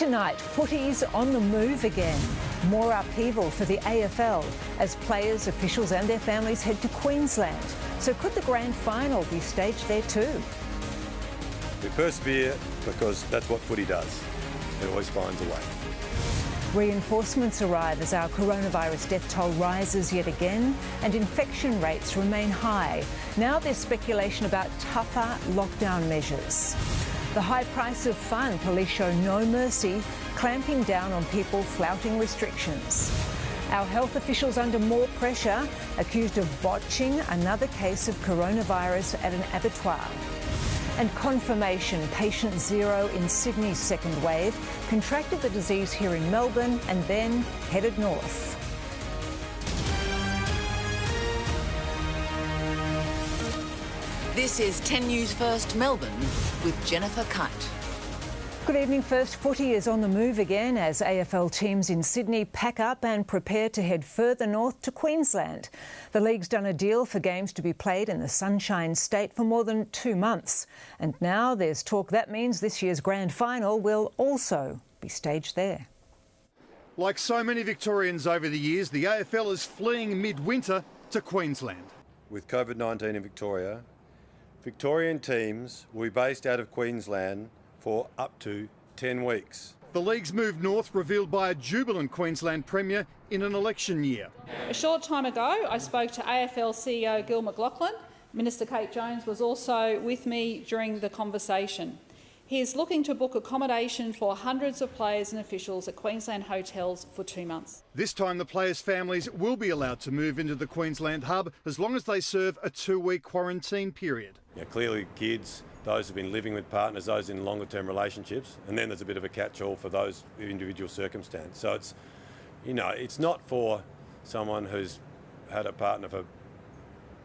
Tonight, footy's on the move again. More upheaval for the AFL as players, officials and their families head to Queensland. So could the grand final be staged there too? We persevere because that's what footy does. It always finds a way. Reinforcements arrive as our coronavirus death toll rises yet again and infection rates remain high. Now there's speculation about tougher lockdown measures. The high price of fun, police show no mercy, clamping down on people flouting restrictions. Our health officials under more pressure, accused of botching another case of coronavirus at an abattoir. And confirmation, patient 0 in Sydney's second wave contracted the disease here in Melbourne and then headed north. This is 10 News First Melbourne with Jennifer Keyte. Good evening. First, footy is on the move again as AFL teams in Sydney pack up and prepare to head further north to Queensland. The league's done a deal for games to be played in the Sunshine State for more than 2 months. And now there's talk that means this year's grand final will also be staged there. Like so many Victorians over the years, the AFL is fleeing midwinter to Queensland. With COVID-19 in Victoria, Victorian teams will be based out of Queensland for up to 10 weeks. The league's move north revealed by a jubilant Queensland Premier in an election year. A short time ago, I spoke to AFL CEO Gil McLachlan. Minister Kate Jones was also with me during the conversation. He is looking to book accommodation for hundreds of players and officials at Queensland hotels for 2 months. This time the players' families will be allowed to move into the Queensland hub as long as they serve a 2-week quarantine period. Yeah, clearly kids, those who've been living with partners, those in longer-term relationships, and then there's a bit of a catch-all for those individual circumstances. So it's, it's not for someone who's had a partner for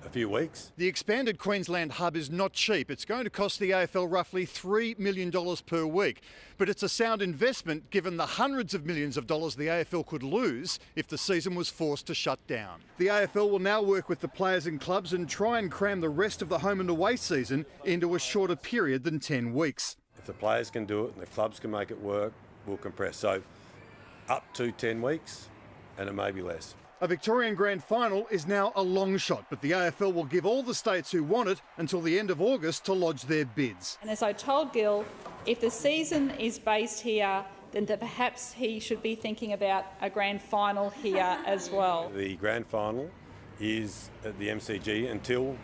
a few weeks. The expanded Queensland hub is not cheap. It's going to cost the AFL roughly $3 million per week. But it's a sound investment given the hundreds of millions of dollars the AFL could lose if the season was forced to shut down. The AFL will now work with the players and clubs and try and cram the rest of the home and away season into a shorter period than 10 weeks. If the players can do it and the clubs can make it work, we'll compress. So up to 10 weeks and it may be less. A Victorian grand final is now a long shot, but the AFL will give all the states who want it until the end of August to lodge their bids. And as I told Gil, if the season is based here, then perhaps he should be thinking about a grand final here as well. The grand final is at the MCG until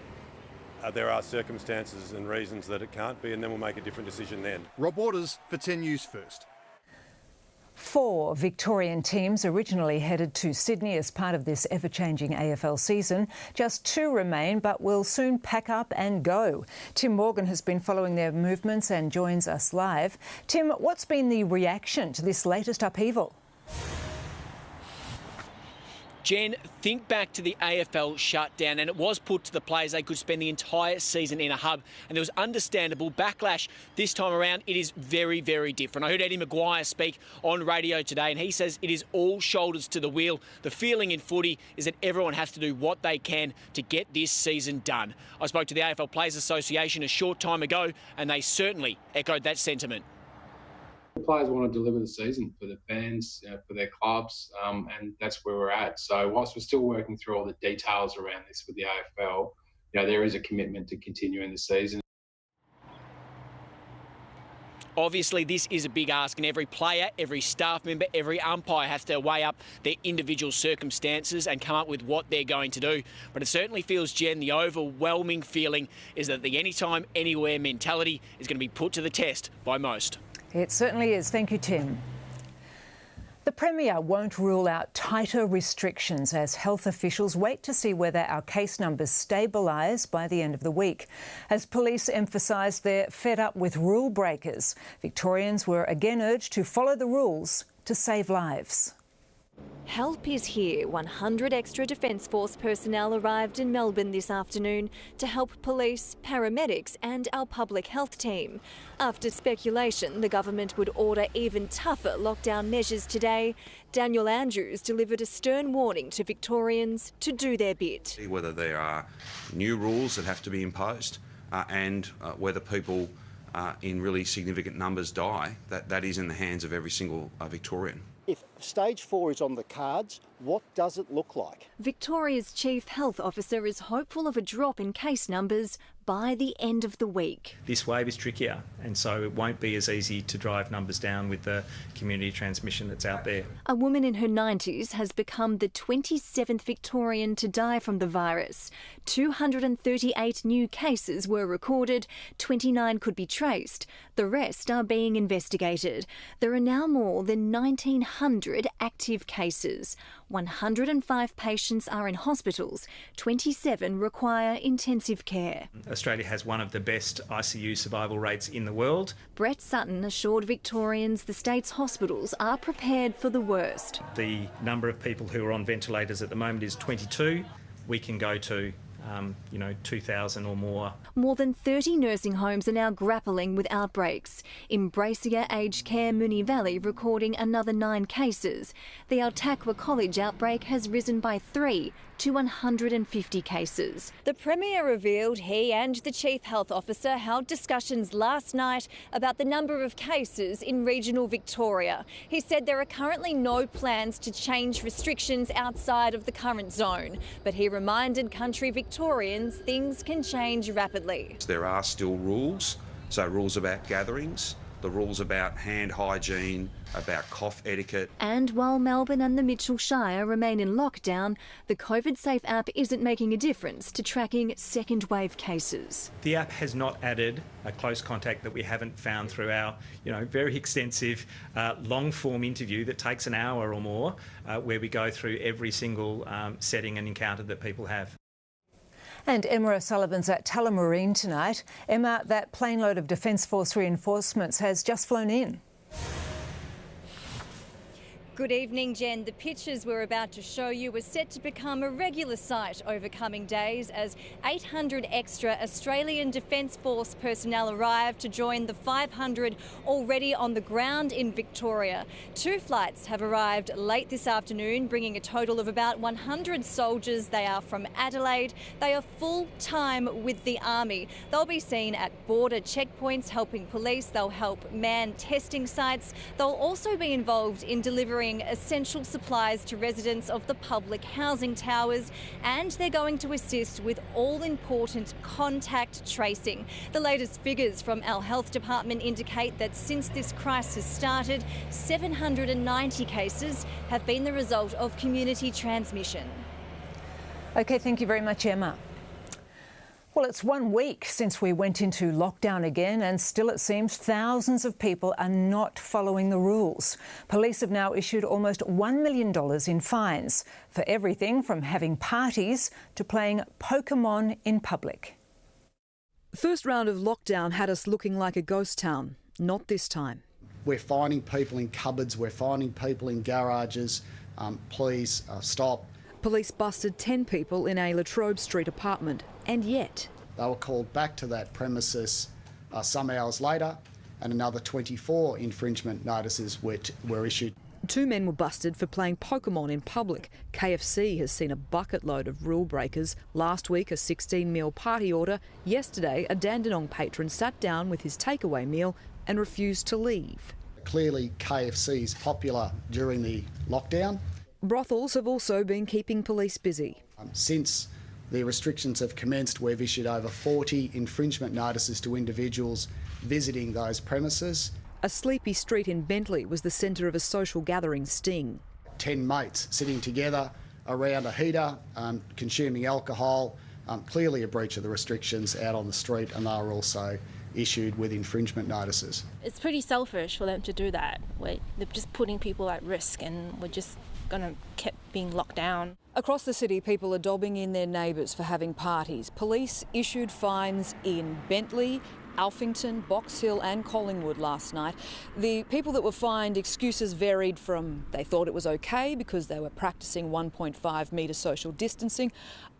there are circumstances and reasons that it can't be, and then we'll make a different decision then. Rob Waters for 10 News First. 4 Victorian teams originally headed to Sydney as part of this ever-changing AFL season. Just 2 remain, but will soon pack up and go. Tim Morgan has been following their movements and joins us live. Tim, what's been the reaction to this latest upheaval? Jen, think back to the AFL shutdown, and it was put to the players they could spend the entire season in a hub, and there was understandable backlash. This time around, it is very, very different. I heard Eddie Maguire speak on radio today, and he says it is all shoulders to the wheel. The feeling in footy is that everyone has to do what they can to get this season done. I spoke to the AFL Players Association a short time ago, and they certainly echoed that sentiment. The players want to deliver the season for the fans, for their clubs, and that's where we're at. So whilst we're still working through all the details around this with the AFL, there is a commitment to continuing the season. Obviously, this is a big ask, and every player, every staff member, every umpire has to weigh up their individual circumstances and come up with what they're going to do. But it certainly feels, Jen, the overwhelming feeling is that the anytime, anywhere mentality is going to be put to the test by most. It certainly is. Thank you, Tim. The Premier won't rule out tighter restrictions as health officials wait to see whether our case numbers stabilise by the end of the week. As police emphasise they're fed up with rule breakers, Victorians were again urged to follow the rules to save lives. Help is here. 100 extra Defence Force personnel arrived in Melbourne this afternoon to help police, paramedics and our public health team. After speculation the government would order even tougher lockdown measures today, Daniel Andrews delivered a stern warning to Victorians to do their bit. Whether there are new rules that have to be imposed and whether people in really significant numbers die, that is in the hands of every single Victorian. If stage 4 is on the cards, what does it look like? Victoria's Chief Health Officer is hopeful of a drop in case numbers by the end of the week. This wave is trickier, and so it won't be as easy to drive numbers down with the community transmission that's out there. A woman in her 90s has become the 27th Victorian to die from the virus. 238 new cases were recorded, 29 could be traced. The rest are being investigated. There are now more than 1,900 active cases. 105 patients are in hospitals, 27 require intensive care. Australia has one of the best ICU survival rates in the world. Brett Sutton assured Victorians the state's hospitals are prepared for the worst. The number of people who are on ventilators at the moment is 22. We can go to 2,000 or more. More than 30 nursing homes are now grappling with outbreaks. Embracia Aged Care Moonee Valley recording another 9 cases. The Altaqua College outbreak has risen by 3 to 150 cases. The Premier revealed he and the Chief Health Officer held discussions last night about the number of cases in regional Victoria. He said there are currently no plans to change restrictions outside of the current zone, but he reminded country Victorians things can change rapidly. There are still rules, so rules about gatherings, the rules about hand hygiene, about cough etiquette. And while Melbourne and the Mitchell Shire remain in lockdown, the COVID Safe app isn't making a difference to tracking second wave cases. The app has not added a close contact that we haven't found through our very extensive long form interview that takes an hour or more, where we go through every single setting and encounter that people have. And Emma O'Sullivan's at Tullamarine tonight. Emma, that plane load of Defence Force reinforcements has just flown in. Good evening, Jen. The pictures we're about to show you are set to become a regular sight over coming days as 800 extra Australian Defence Force personnel arrive to join the 500 already on the ground in Victoria. 2 flights have arrived late this afternoon, bringing a total of about 100 soldiers. They are from Adelaide. They are full-time with the Army. They'll be seen at border checkpoints helping police. They'll help man testing sites. They'll also be involved in delivering essential supplies to residents of the public housing towers, and they're going to assist with all-important contact tracing. The latest figures from our health department indicate that since this crisis started, 790 cases have been the result of community transmission. OK, thank you very much, Emma. Well, it's 1 week since we went into lockdown again, and still it seems thousands of people are not following the rules. Police have now issued almost $1 million in fines for everything from having parties to playing Pokemon in public. The first round of lockdown had us looking like a ghost town. Not this time. We're finding people in cupboards, we're finding people in garages. Please stop. Police busted 10 people in a Latrobe Street apartment, and yet they were called back to that premises some hours later, and another 24 infringement notices were issued. 2 men were busted for playing Pokemon in public. KFC has seen a bucket load of rule breakers. Last week, a 16-meal party order. Yesterday, a Dandenong patron sat down with his takeaway meal and refused to leave. Clearly, KFC is popular during the lockdown. Brothels have also been keeping police busy. Since the restrictions have commenced, we've issued over 40 infringement notices to individuals visiting those premises. A sleepy street in Bentley was the centre of a social gathering sting. 10 mates sitting together around a heater, consuming alcohol, clearly a breach of the restrictions out on the street, and they were also issued with infringement notices. It's pretty selfish for them to do that. They're just putting people at risk, and we're just going to keep being locked down. Across the city, people are dobbing in their neighbours for having parties. Police issued fines in Bentley, Alphington, Box Hill and Collingwood last night. The people that were fined, excuses varied from they thought it was okay because they were practising 1.5 metre social distancing.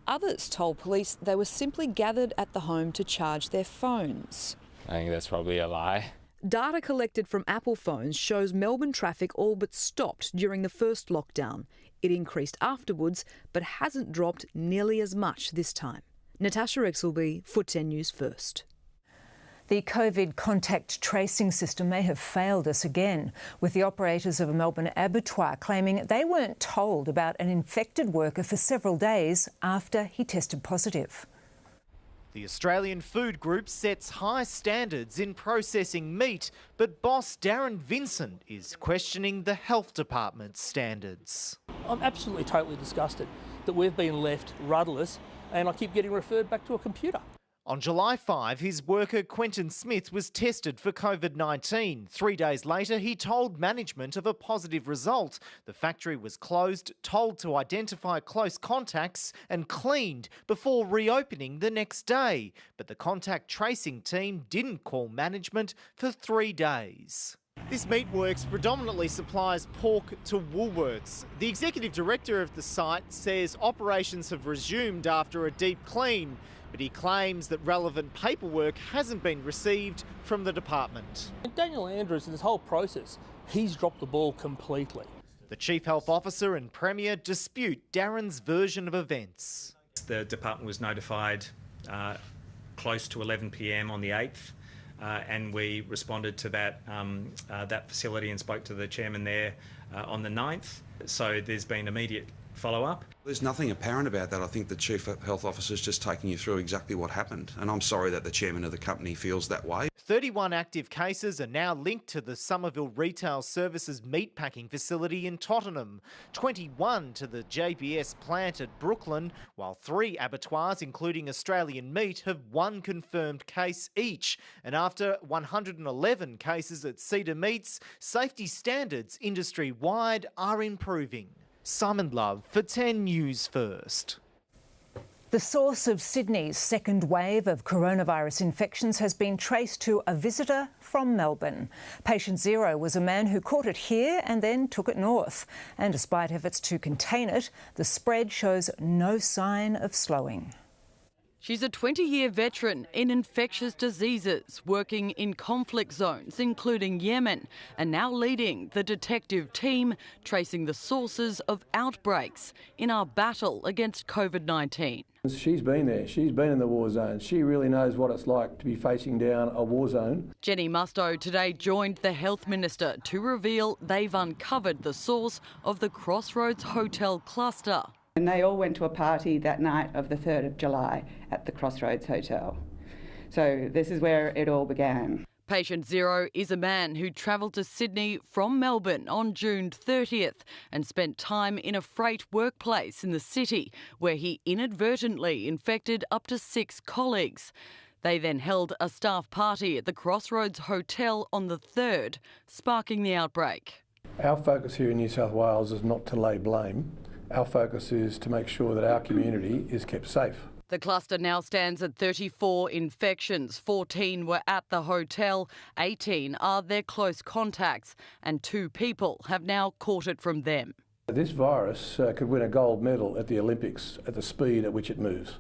Others told police they were simply gathered at the home to charge their phones. I think that's probably a lie. Data collected from Apple phones shows Melbourne traffic all but stopped during the first lockdown. It increased afterwards, but hasn't dropped nearly as much this time. Natasha Exelby, for 10 News First. The COVID contact tracing system may have failed us again, with the operators of a Melbourne abattoir claiming they weren't told about an infected worker for several days after he tested positive. The Australian Food Group sets high standards in processing meat, but boss Darren Vincent is questioning the health department's standards. I'm absolutely totally disgusted that we've been left rudderless and I keep getting referred back to a computer. On July 5, his worker Quentin Smith was tested for COVID-19. 3 days later, he told management of a positive result. The factory was closed, told to identify close contacts and cleaned before reopening the next day. But the contact tracing team didn't call management for 3 days. This meatworks predominantly supplies pork to Woolworths. The executive director of the site says operations have resumed after a deep clean, but he claims that relevant paperwork hasn't been received from the department. Daniel Andrews, in this whole process, he's dropped the ball completely. The Chief Health Officer and Premier dispute Darren's version of events. The department was notified close to 11 p.m. on the 8th. And we responded to that facility and spoke to the chairman there on the 9th. So there's been immediate follow-up. There's nothing apparent about that. I think the Chief Health Officer is just taking you through exactly what happened. And I'm sorry that the chairman of the company feels that way. 31 active cases are now linked to the Somerville Retail Services meatpacking facility in Tottenham, 21 to the JBS plant at Brooklyn, while 3 abattoirs, including Australian Meat, have 1 confirmed case each. And after 111 cases at Cedar Meats, safety standards industry-wide are improving. Simon Love for 10 News First. The source of Sydney's second wave of coronavirus infections has been traced to a visitor from Melbourne. Patient 0 was a man who caught it here and then took it north. And despite efforts to contain it, the spread shows no sign of slowing. She's a 20-year veteran in infectious diseases, working in conflict zones, including Yemen, and now leading the detective team tracing the sources of outbreaks in our battle against COVID-19. She's been there. She's been in the war zone. She really knows what it's like to be facing down a war zone. Jenny Mustoe today joined the Health Minister to reveal they've uncovered the source of the Crossroads Hotel cluster. And they all went to a party that night of the 3rd of July at the Crossroads Hotel. So this is where it all began. Patient 0 is a man who travelled to Sydney from Melbourne on June 30th and spent time in a freight workplace in the city where he inadvertently infected up to 6 colleagues. They then held a staff party at the Crossroads Hotel on the 3rd, sparking the outbreak. Our focus here in New South Wales is not to lay blame. Our focus is to make sure that our community is kept safe. The cluster now stands at 34 infections. 14 were at the hotel, 18 are their close contacts, and 2 people have now caught it from them. This virus could win a gold medal at the Olympics at the speed at which it moves,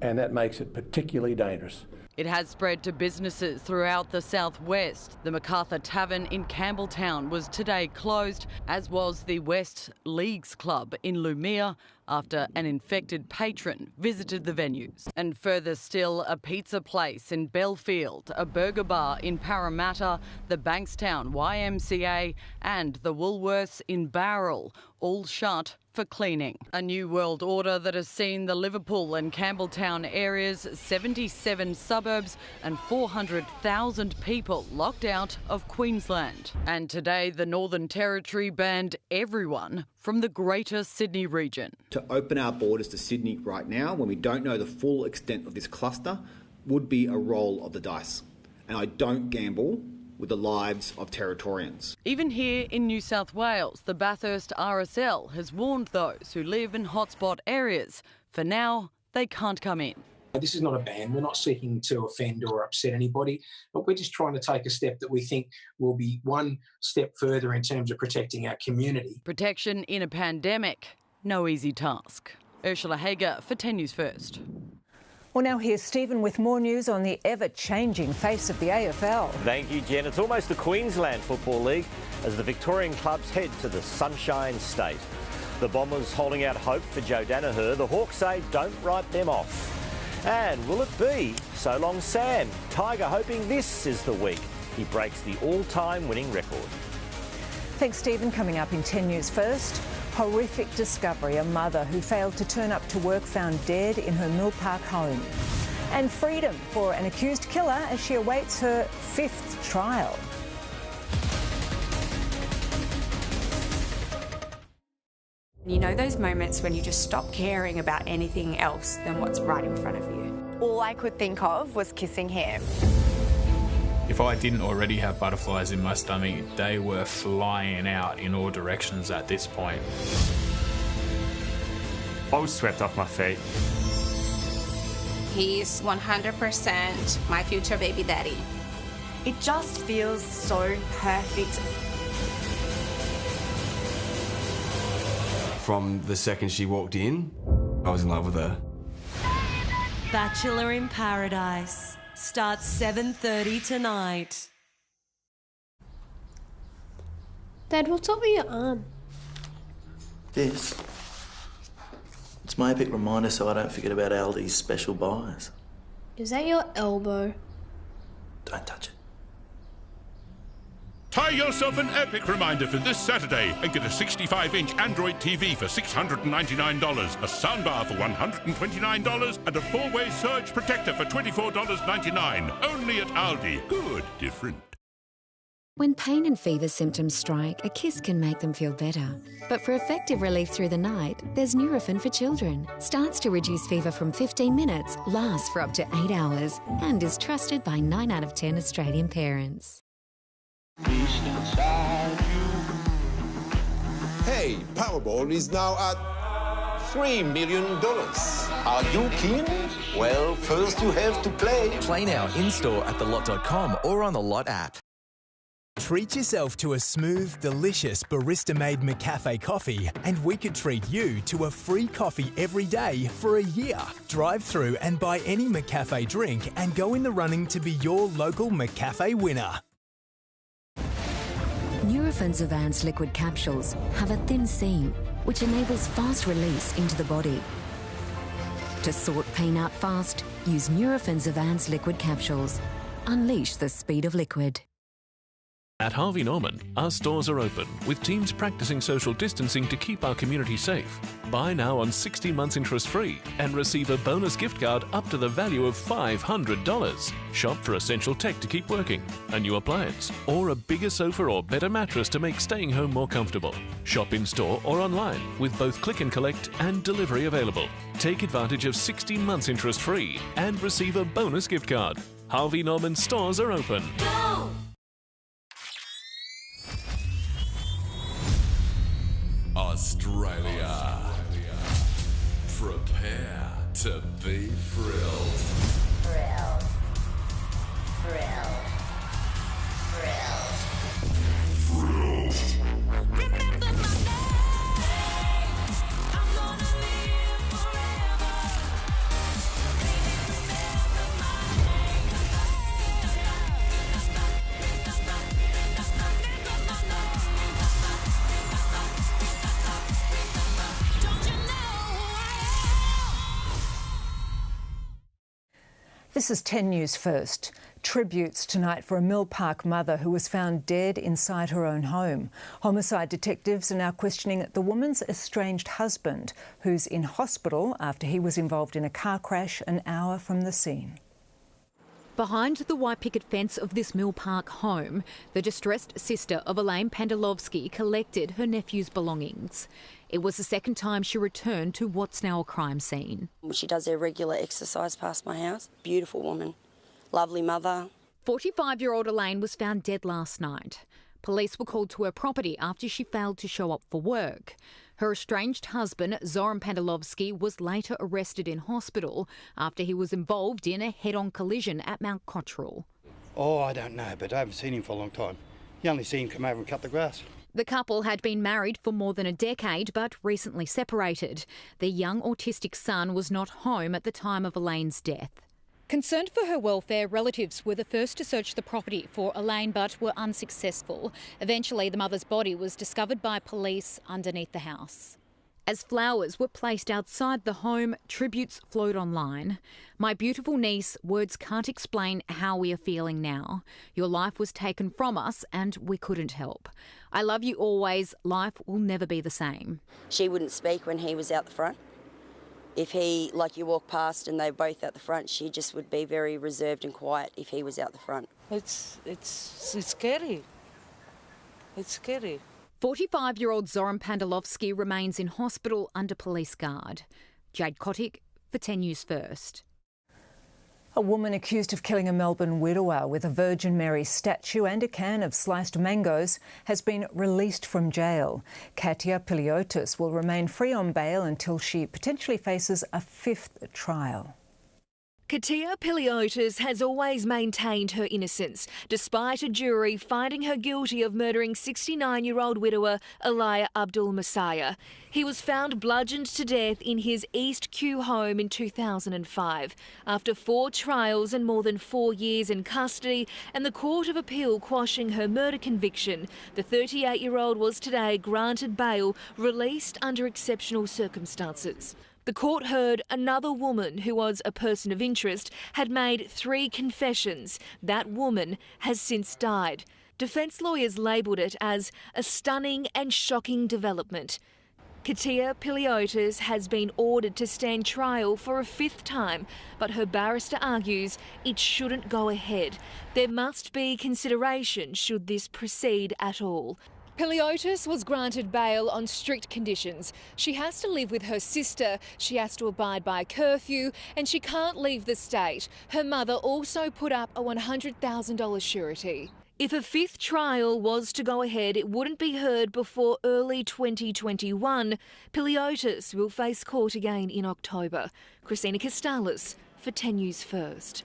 and that makes it particularly dangerous. It has spread to businesses throughout the southwest. The MacArthur Tavern in Campbelltown was today closed, as was the West Leagues Club in Lumia, after an infected patron visited the venues. And further still, a pizza place in Belfield, a burger bar in Parramatta, the Bankstown YMCA and the Woolworths in Bowral, all shut for cleaning. A new world order that has seen the Liverpool and Campbelltown areas, 77 suburbs and 400,000 people locked out of Queensland. And today the Northern Territory banned everyone from the Greater Sydney region. To open our borders to Sydney right now, when we don't know the full extent of this cluster, would be a roll of the dice. And I don't gamble with the lives of Territorians. Even here in New South Wales, the Bathurst RSL has warned those who live in hotspot areas. For now, they can't come in. This is not a ban. We're not seeking to offend or upset anybody, but we're just trying to take a step that we think will be one step further in terms of protecting our community. Protection in a pandemic, no easy task. Ursula Hager for 10 News First. Well, now here's Stephen with more news on the ever-changing face of the AFL. Thank you, Jen. It's almost the Queensland Football League as the Victorian clubs head to the Sunshine State. The Bombers holding out hope for Joe Danaher. The Hawks say don't write them off. And will it be? So long, Sam. Tiger hoping this is the week he breaks the all-time winning record. Thanks, Stephen. Coming up in 10 News First, horrific discovery. A mother who failed to turn up to work found dead in her Mill Park home. And freedom for an accused killer as she awaits her 5th trial. You know those moments when you just stop caring about anything else than what's right in front of you? All I could think of was kissing him. If I didn't already have butterflies in my stomach, they were flying out in all directions at this point. I was swept off my feet. He's 100% my future baby daddy. It just feels so perfect. From the second she walked in, I was in love with her. Bachelor in Paradise starts 7:30 tonight. Dad, what's up with your arm? This. It's my epic reminder so I don't forget about Aldi's special buys. Is that your elbow? Don't touch it. Tie yourself an epic reminder for this Saturday and get a 65-inch Android TV for $699, a soundbar for $129, and a 4-way surge protector for $24.99. Only at Aldi. Good, different. When pain and fever symptoms strike, a kiss can make them feel better. But for effective relief through the night, there's Nurofen for children. Starts to reduce fever from 15 minutes, lasts for up to 8 hours, and is trusted by 9 out of 10 Australian parents. Hey, Powerball is now at $3 million. Are you keen? Well, first you have to play. Play now in-store at thelot.com or on the Lot app. Treat yourself to a smooth, delicious barista-made McCafe coffee and we could treat you to a free coffee every day for a year. Drive through and buy any McCafe drink and go in the running to be your local McCafe winner. Nurofen's advanced liquid capsules have a thin seam, which enables fast release into the body. To sort pain out fast, use Nurofen's advanced liquid capsules. Unleash the speed of liquid. At Harvey Norman, our stores are open, with teams practicing social distancing to keep our community safe. Buy now on 60 months interest-free and receive a bonus gift card up to the value of $500. Shop for essential tech to keep working, a new appliance, or a bigger sofa or better mattress to make staying home more comfortable. Shop in-store or online, with both click and collect and delivery available. Take advantage of 60 months interest-free and receive a bonus gift card. Harvey Norman stores are open. Go! Australia. Prepare to be thrilled. Thrilled. Thrilled. Thrilled. Remember my name. I'm gonna live forever. Baby, remember my name. This is 10 News First. Tributes tonight for a Mill Park mother who was found dead inside her own home. Homicide detectives are now questioning the woman's estranged husband, who's in hospital after he was involved in a car crash an hour from the scene. Behind the white picket fence of this Mill Park home, the distressed sister of Elaine Pandalovsky collected her nephew's belongings. It was the second time she returned to what's now a crime scene. She does her regular exercise past my house. Beautiful woman, lovely mother. 45-year-old Elaine was found dead last night. Police were called to her property after she failed to show up for work. Her estranged husband, Zoran Pandalovsky, was later arrested in hospital after he was involved in a head-on collision at Mount Cottrell. Oh, I don't know, but I haven't seen him for a long time. You only see him come over and cut the grass. The couple had been married for more than a decade but recently separated. Their young autistic son was not home at the time of Elaine's death. Concerned for her welfare, relatives were the first to search the property for Elaine but were unsuccessful. Eventually, the mother's body was discovered by police underneath the house. As flowers were placed outside the home, tributes flowed online. My beautiful niece, words can't explain how we are feeling now. Your life was taken from us and we couldn't help. I love you always. Life will never be the same. She wouldn't speak when he was out the front. If he, like you walk past and they're both out the front, she just would be very reserved and quiet if he was out the front. It's scary. It's scary. 45-year-old Zoran Pandelovski remains in hospital under police guard. Jade Kotick for 10 News First. A woman accused of killing a Melbourne widower with a Virgin Mary statue and a can of sliced mangoes has been released from jail. Katia Piliotis will remain free on bail until she potentially faces a 5th trial. Katia Piliotis has always maintained her innocence, despite a jury finding her guilty of murdering 69-year-old widower Alaya Abdul Messiah. He was found bludgeoned to death in his East Kew home in 2005. After 4 trials and more than 4 years in custody and the Court of Appeal quashing her murder conviction, the 38-year-old was today granted bail, released under exceptional circumstances. The court heard another woman who was a person of interest had made 3 confessions. That woman has since died. Defence lawyers labelled it as a stunning and shocking development. Katia Piliotis has been ordered to stand trial for a 5th time, but her barrister argues it shouldn't go ahead. There must be consideration should this proceed at all. Piliotis was granted bail on strict conditions. She has to live with her sister, she has to abide by curfew, and she can't leave the state. Her mother also put up a $100,000 surety. If a 5th trial was to go ahead, it wouldn't be heard before early 2021. Piliotis will face court again in October. Christina Costalis for 10 News First.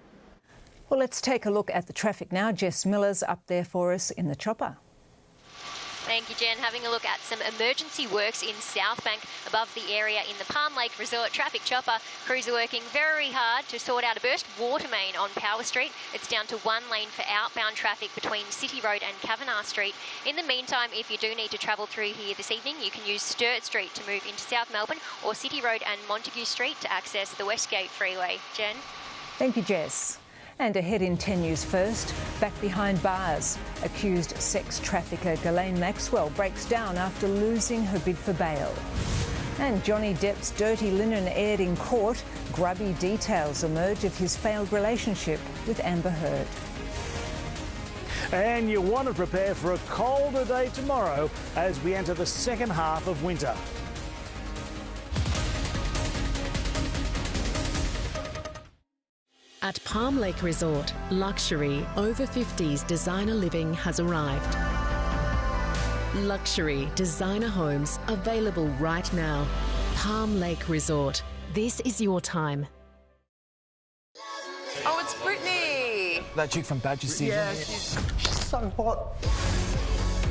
Well, let's take a look at the traffic now. Jess Miller's up there for us in the chopper. Thank you, Jen. Having a look at some emergency works in South Bank above the area in the Palm Lake Resort. Traffic chopper crews are working very hard to sort out a burst water main on Power Street. It's down to 1 lane for outbound traffic between City Road and Kavanagh Street. In the meantime, if you do need to travel through here this evening, you can use Sturt Street to move into South Melbourne or City Road and Montague Street to access the Westgate Freeway. Jen? Thank you, Jess. And ahead in 10 News First, back behind bars. Accused sex trafficker Ghislaine Maxwell breaks down after losing her bid for bail. And Johnny Depp's dirty linen aired in court. Grubby details emerge of his failed relationship with Amber Heard. And you want to prepare for a colder day tomorrow as we enter the second half of winter. At Palm Lake Resort, luxury over 50s designer living has arrived. Luxury designer homes available right now. Palm Lake Resort. This is your time. Oh, it's Brittany. That chick from Badger Season. Yeah, she's so hot.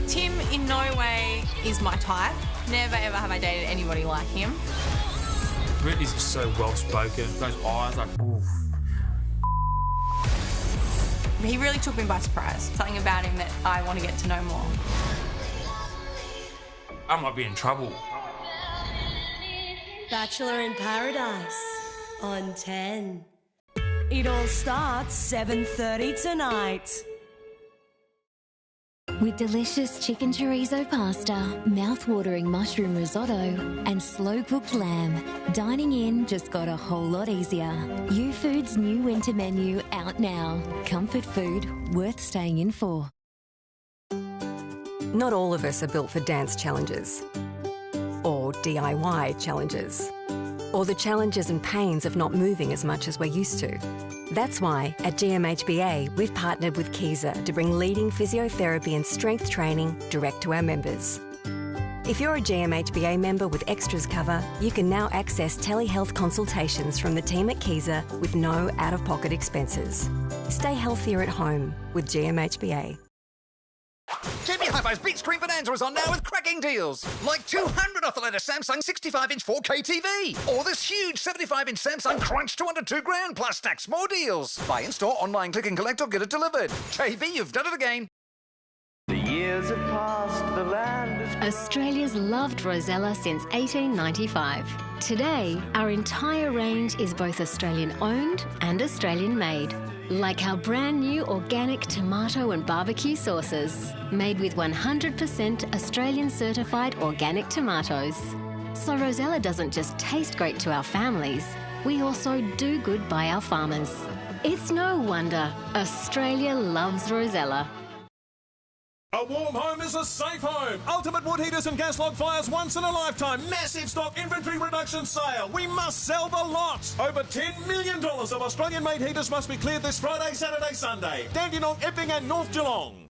Tim in no way is my type. Never ever have I dated anybody like him. Brittany's just so well spoken. Those eyes, like, oof. He really took me by surprise. Something about him that I want to get to know more. I might be in trouble. Bachelor in Paradise on 10. It all starts 7:30 tonight. With delicious chicken chorizo pasta, mouth-watering mushroom risotto and slow-cooked lamb, dining in just got a whole lot easier. U-Food's new winter menu out now. Comfort food worth staying in for. Not all of us are built for dance challenges or DIY challenges or the challenges and pains of not moving as much as we're used to. That's why at GMHBA we've partnered with Keyte to bring leading physiotherapy and strength training direct to our members. If you're a GMHBA member with extras cover, you can now access telehealth consultations from the team at Keyte with no out-of-pocket expenses. Stay healthier at home with GMHBA. JB Hi-Fi's Big Screen Bonanza is on now with cracking deals. Like 200 off the latest Samsung 65-inch 4K TV. Or this huge 75-inch Samsung Crunch to under $2,000 plus stacks more deals. Buy in store, online, click and collect or get it delivered. JB, you've done it again. The years have passed, the land is... Australia's loved Rosella since 1895. Today, our entire range is both Australian-owned and Australian-made. Like our brand new organic tomato and barbecue sauces, made with 100% Australian certified organic tomatoes. So Rosella doesn't just taste great to our families, we also do good by our farmers. It's no wonder Australia loves Rosella. A warm home is a safe home. Ultimate wood heaters and gas log fires once in a lifetime. Massive stock inventory reduction sale. We must sell the lot. Over $10 million of Australian-made heaters must be cleared this Friday, Saturday, Sunday. Dandenong, Epping and North Geelong.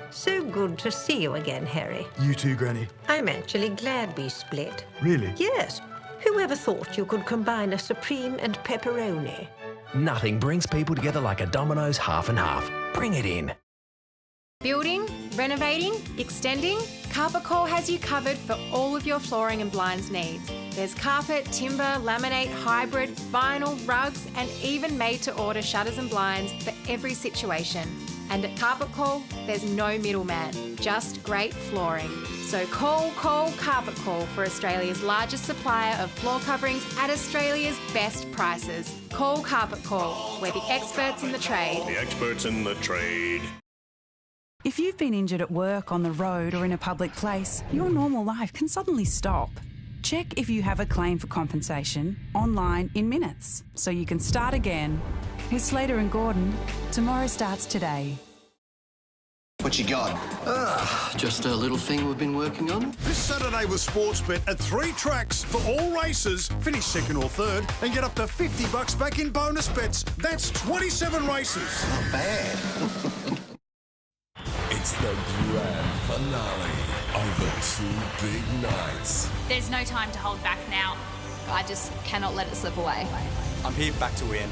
So good to see you again, Harry. You too, Granny. I'm actually glad we split. Really? Yes. Whoever thought you could combine a supreme and pepperoni? Nothing brings people together like a Domino's half and half. Bring it in. Building, renovating, extending, Carpet Call has you covered for all of your flooring and blinds needs. There's carpet, timber, laminate, hybrid, vinyl, rugs and even made-to-order shutters and blinds for every situation. And at Carpet Call, there's no middleman, just great flooring. So call Carpet Call for Australia's largest supplier of floor coverings at Australia's best prices. Call Carpet Call, we're the experts in the trade. The experts in the trade. If you've been injured at work, on the road or in a public place, your normal life can suddenly stop. Check if you have a claim for compensation online in minutes so you can start again. With Slater and Gordon, tomorrow starts today. What you got? Just a little thing we've been working on. This Saturday with Sportsbet at 3 tracks for all races. Finish second or third and get up to $50 back in bonus bets. That's 27 races. Not bad. It's the grand finale over 2 big nights. There's no time to hold back now. I just cannot let it slip away. I'm here back to win.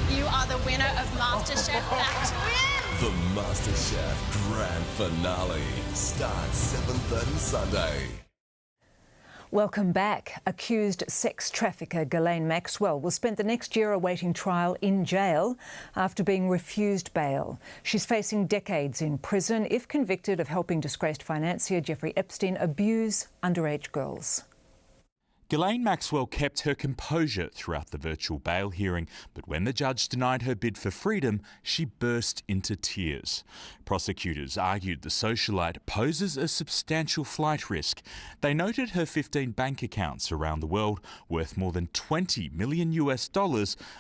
You are the winner of MasterChef Back to Win! The MasterChef grand finale starts 7:30 Sunday. Welcome back. Accused sex trafficker Ghislaine Maxwell will spend the next year awaiting trial in jail after being refused bail. She's facing decades in prison if convicted of helping disgraced financier Jeffrey Epstein abuse underage girls. Ghislaine Maxwell kept her composure throughout the virtual bail hearing, but when the judge denied her bid for freedom, she burst into tears. Prosecutors argued the socialite poses a substantial flight risk. They noted her 15 bank accounts around the world worth more than $20 million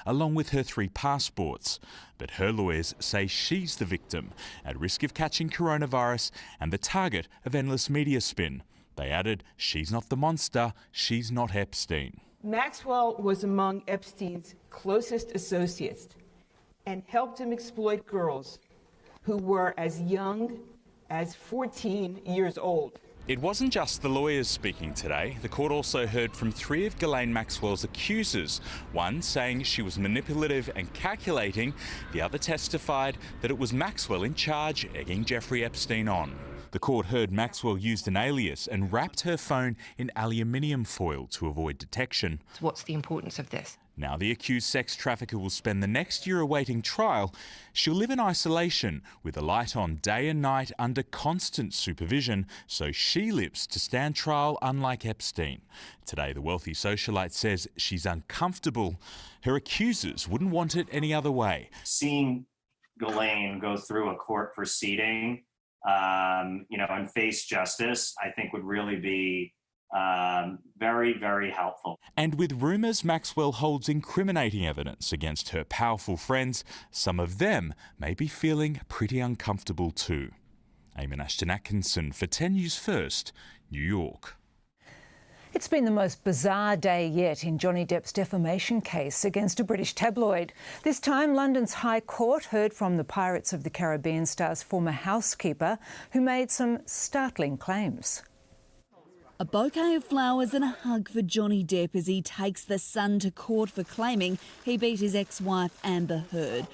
along with her 3 passports. But her lawyers say she's the victim, at risk of catching coronavirus and the target of endless media spin. They added, she's not the monster, she's not Epstein. Maxwell was among Epstein's closest associates and helped him exploit girls who were as young as 14 years old. It wasn't just the lawyers speaking today. The court also heard from 3 of Ghislaine Maxwell's accusers, one saying she was manipulative and calculating, the other testified that it was Maxwell in charge, egging Jeffrey Epstein on. The court heard Maxwell used an alias and wrapped her phone in aluminium foil to avoid detection. What's the importance of this? Now the accused sex trafficker will spend the next year awaiting trial. She'll live in isolation with a light on day and night under constant supervision, so she lives to stand trial unlike Epstein. Today the wealthy socialite says she's uncomfortable. Her accusers wouldn't want it any other way. Seeing Ghislaine go through a court proceeding and face justice, I think would really be very, very helpful. And with rumours Maxwell holds incriminating evidence against her powerful friends, some of them may be feeling pretty uncomfortable too. Eamon Ashton-Atkinson for 10 News First, New York. It's been the most bizarre day yet in Johnny Depp's defamation case against a British tabloid. This time, London's High Court heard from the Pirates of the Caribbean star's former housekeeper, who made some startling claims. A bouquet of flowers and a hug for Johnny Depp as he takes the Sun to court for claiming he beat his ex-wife Amber Heard.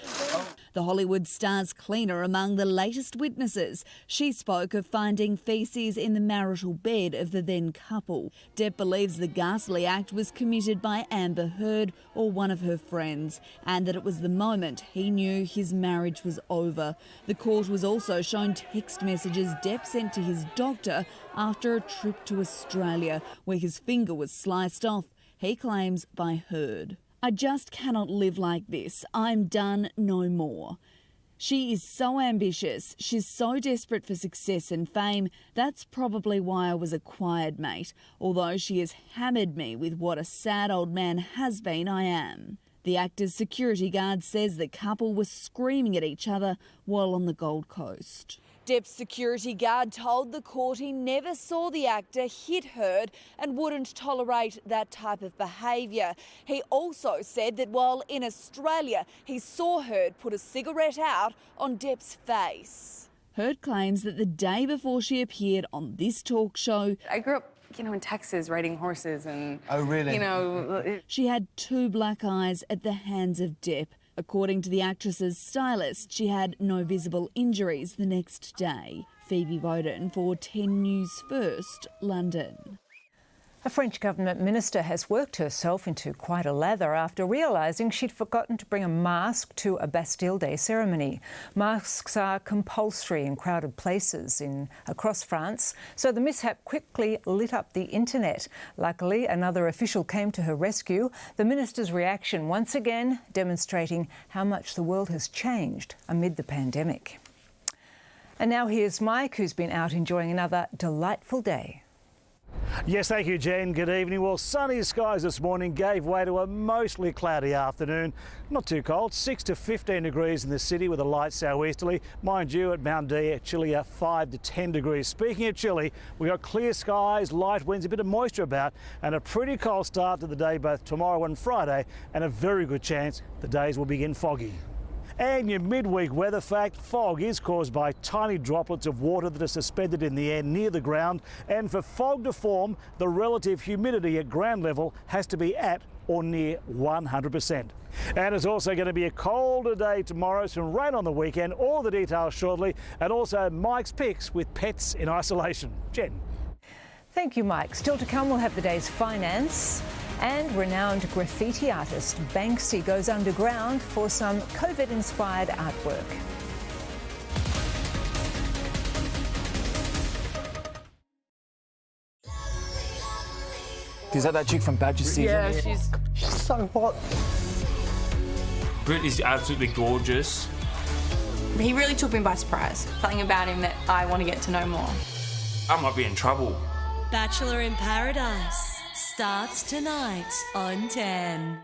The Hollywood star's cleaner among the latest witnesses. She spoke of finding faeces in the marital bed of the then couple. Depp believes the ghastly act was committed by Amber Heard or one of her friends, and that it was the moment he knew his marriage was over. The court was also shown text messages Depp sent to his doctor after a trip to Australia, where his finger was sliced off, he claims by Heard. "I just cannot live like this. I'm done, no more." She is so ambitious. She's so desperate for success and fame. That's probably why I was a quiet mate. Although she has hammered me with what a sad old man has been, I am. The actor's security guard says the couple was screaming at each other while on the Gold Coast. Depp's security guard told the court he never saw the actor hit Heard and wouldn't tolerate that type of behaviour. He also said that while in Australia, he saw Heard put a cigarette out on Depp's face. Heard claims that the day before she appeared on this talk show, I grew up, in Texas riding horses and... Oh, really? She had 2 black eyes at the hands of Depp. According to the actress's stylist, she had no visible injuries the next day. Phoebe Bowden for 10 News First, London. A French government minister has worked herself into quite a lather after realising she'd forgotten to bring a mask to a Bastille Day ceremony. Masks are compulsory in crowded places across France, so the mishap quickly lit up the internet. Luckily, another official came to her rescue. The minister's reaction once again demonstrating how much the world has changed amid the pandemic. And now here's Mike, who's been out enjoying another delightful day. Yes, thank you, Jen. Good evening. Well, sunny skies this morning gave way to a mostly cloudy afternoon. Not too cold, 6 to 15 degrees in the city with a light southeasterly. Mind you, at Mount Dee, chillier 5 to 10 degrees. Speaking of chilly, we got clear skies, light winds, a bit of moisture about, and a pretty cold start to the day both tomorrow and Friday, and a very good chance the days will begin foggy. And your midweek weather fact, fog is caused by tiny droplets of water that are suspended in the air near the ground, and for fog to form, the relative humidity at ground level has to be at or near 100%. And it's also going to be a colder day tomorrow, some rain on the weekend, all the details shortly, and also Mike's picks with pets in isolation. Jen. Thank you, Mike. Still to come, we'll have the day's finance. And renowned graffiti artist Banksy goes underground for some COVID-inspired artwork. Is that chick from Badger Season? Yeah, she's so hot. Britt is absolutely gorgeous. He really took me by surprise. Something about him that I want to get to know more. I might be in trouble. Bachelor in Paradise starts tonight on 10.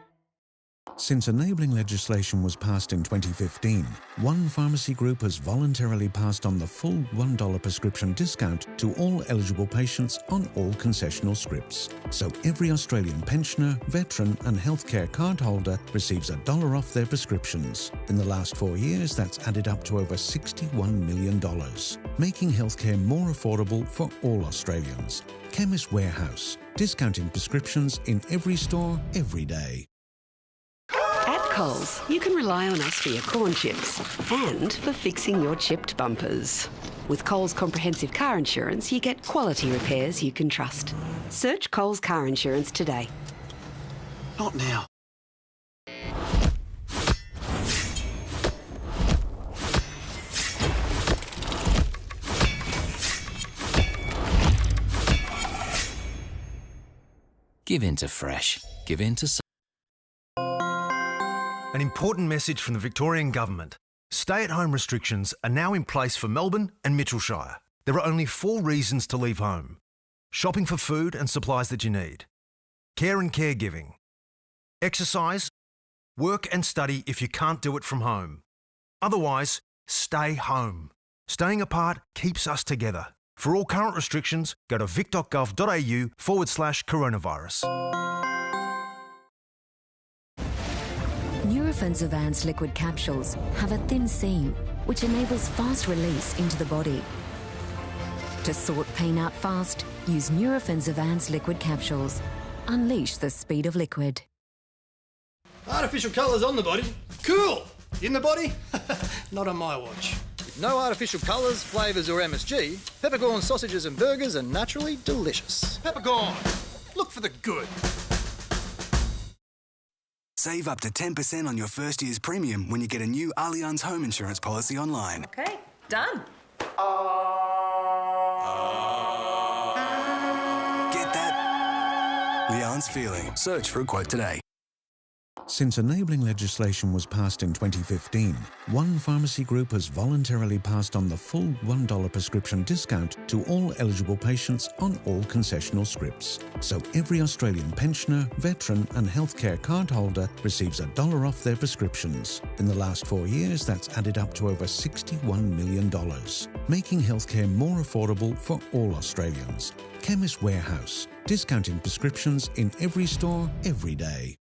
Since enabling legislation was passed in 2015, one pharmacy group has voluntarily passed on the full $1 prescription discount to all eligible patients on all concessional scripts. So every Australian pensioner, veteran and healthcare card holder receives $1 off their prescriptions. In the last 4 years, that's added up to over $61 million, making healthcare more affordable for all Australians. Chemist Warehouse, discounting prescriptions in every store, every day. At Coles, you can rely on us for your corn chips and for fixing your chipped bumpers. With Coles Comprehensive Car Insurance, you get quality repairs you can trust. Search Coles Car Insurance today. Not now. Give in to fresh. Give in to... An important message from the Victorian Government. Stay-at-home restrictions are now in place for Melbourne and Mitchellshire. There are only 4 reasons to leave home. Shopping for food and supplies that you need. Care and caregiving. Exercise. Work and study if you can't do it from home. Otherwise, stay home. Staying apart keeps us together. For all current restrictions, go to vic.gov.au/coronavirus. Nurofen Advanced liquid capsules have a thin seam, which enables fast release into the body. To sort pain out fast, use Nurofen Advanced liquid capsules. Unleash the speed of liquid. Artificial colours on the body? Cool! In the body? Not on my watch. With no artificial colours, flavours or MSG, peppercorn sausages and burgers are naturally delicious. Peppercorn! Look for the good. Save up to 10% on your first year's premium when you get a new Allianz home insurance policy online. Okay, done. Get that Allianz feeling. Search for a quote today. Since enabling legislation was passed in 2015, one pharmacy group has voluntarily passed on the full $1 prescription discount to all eligible patients on all concessional scripts. So every Australian pensioner, veteran and healthcare card holder receives $1 off their prescriptions. In the last 4 years, that's added up to over $61 million, making healthcare more affordable for all Australians. Chemist Warehouse, discounting prescriptions in every store, every day.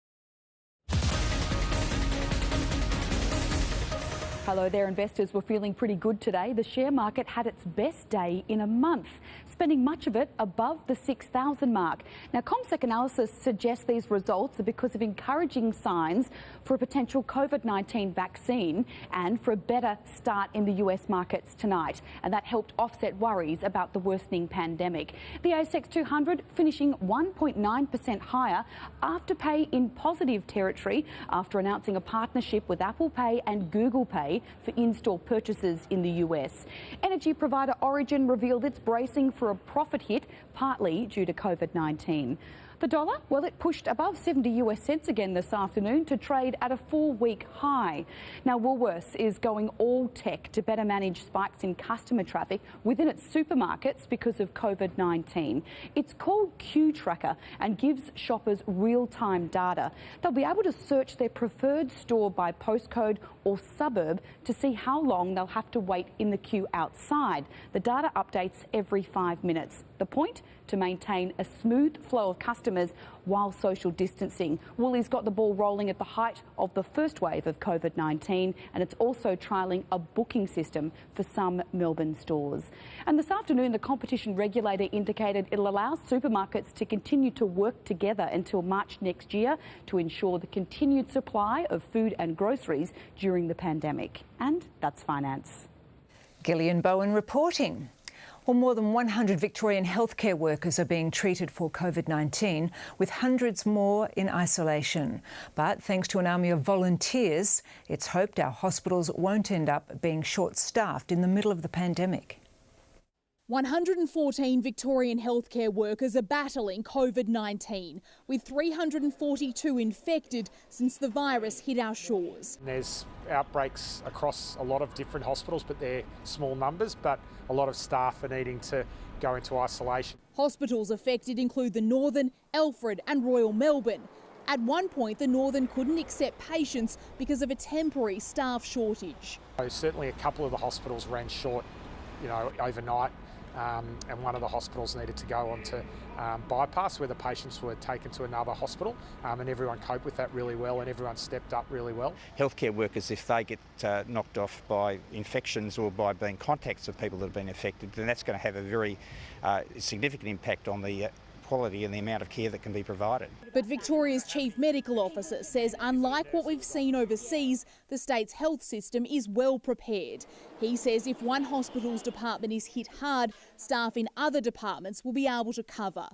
Hello there, investors were feeling pretty good today. The share market had its best day in a month, spending much of it above the 6,000 mark. Now, CommSec analysis suggests these results are because of encouraging signs for a potential COVID-19 vaccine and for a better start in the US markets tonight. And that helped offset worries about the worsening pandemic. The ASX 200 finishing 1.9% higher, Afterpay in positive territory after announcing a partnership with Apple Pay and Google Pay for in-store purchases in the US. Energy provider Origin revealed it's bracing for a profit hit, partly due to COVID-19. The dollar, well, it pushed above 70 US cents again this afternoon to trade at a 4-week high. Now, Woolworths is going all tech to better manage spikes in customer traffic within its supermarkets because of COVID-19. It's called Q Tracker and gives shoppers real-time data. They'll be able to search their preferred store by postcode or suburb to see how long they'll have to wait in the queue outside. The data updates every 5 minutes. The point? To maintain a smooth flow of customers while social distancing. Woolies got the ball rolling at the height of the first wave of COVID-19, and it's also trialling a booking system for some Melbourne stores. And this afternoon, the competition regulator indicated it'll allow supermarkets to continue to work together until March next year to ensure the continued supply of food and groceries during the pandemic. And that's finance. Gillian Bowen reporting. Well, more than 100 Victorian healthcare workers are being treated for COVID-19, with hundreds more in isolation. But thanks to an army of volunteers, it's hoped our hospitals won't end up being short-staffed in the middle of the pandemic. 114 Victorian healthcare workers are battling COVID-19, with 342 infected since the virus hit our shores. There's outbreaks across a lot of different hospitals, but they're small numbers, but a lot of staff are needing to go into isolation. Hospitals affected include the Northern, Alfred and Royal Melbourne. At one point, the Northern couldn't accept patients because of a temporary staff shortage. So certainly a couple of the hospitals ran short, overnight. And one of the hospitals needed to go on to bypass, where the patients were taken to another hospital, and everyone coped with that really well and everyone stepped up really well. Healthcare workers, if they get knocked off by infections or by being contacts of people that have been affected, then that's going to have a very significant impact on the quality and the amount of care that can be provided. But Victoria's Chief Medical Officer says unlike what we've seen overseas, the state's health system is well prepared. He says if one hospital's department is hit hard, staff in other departments will be able to cover.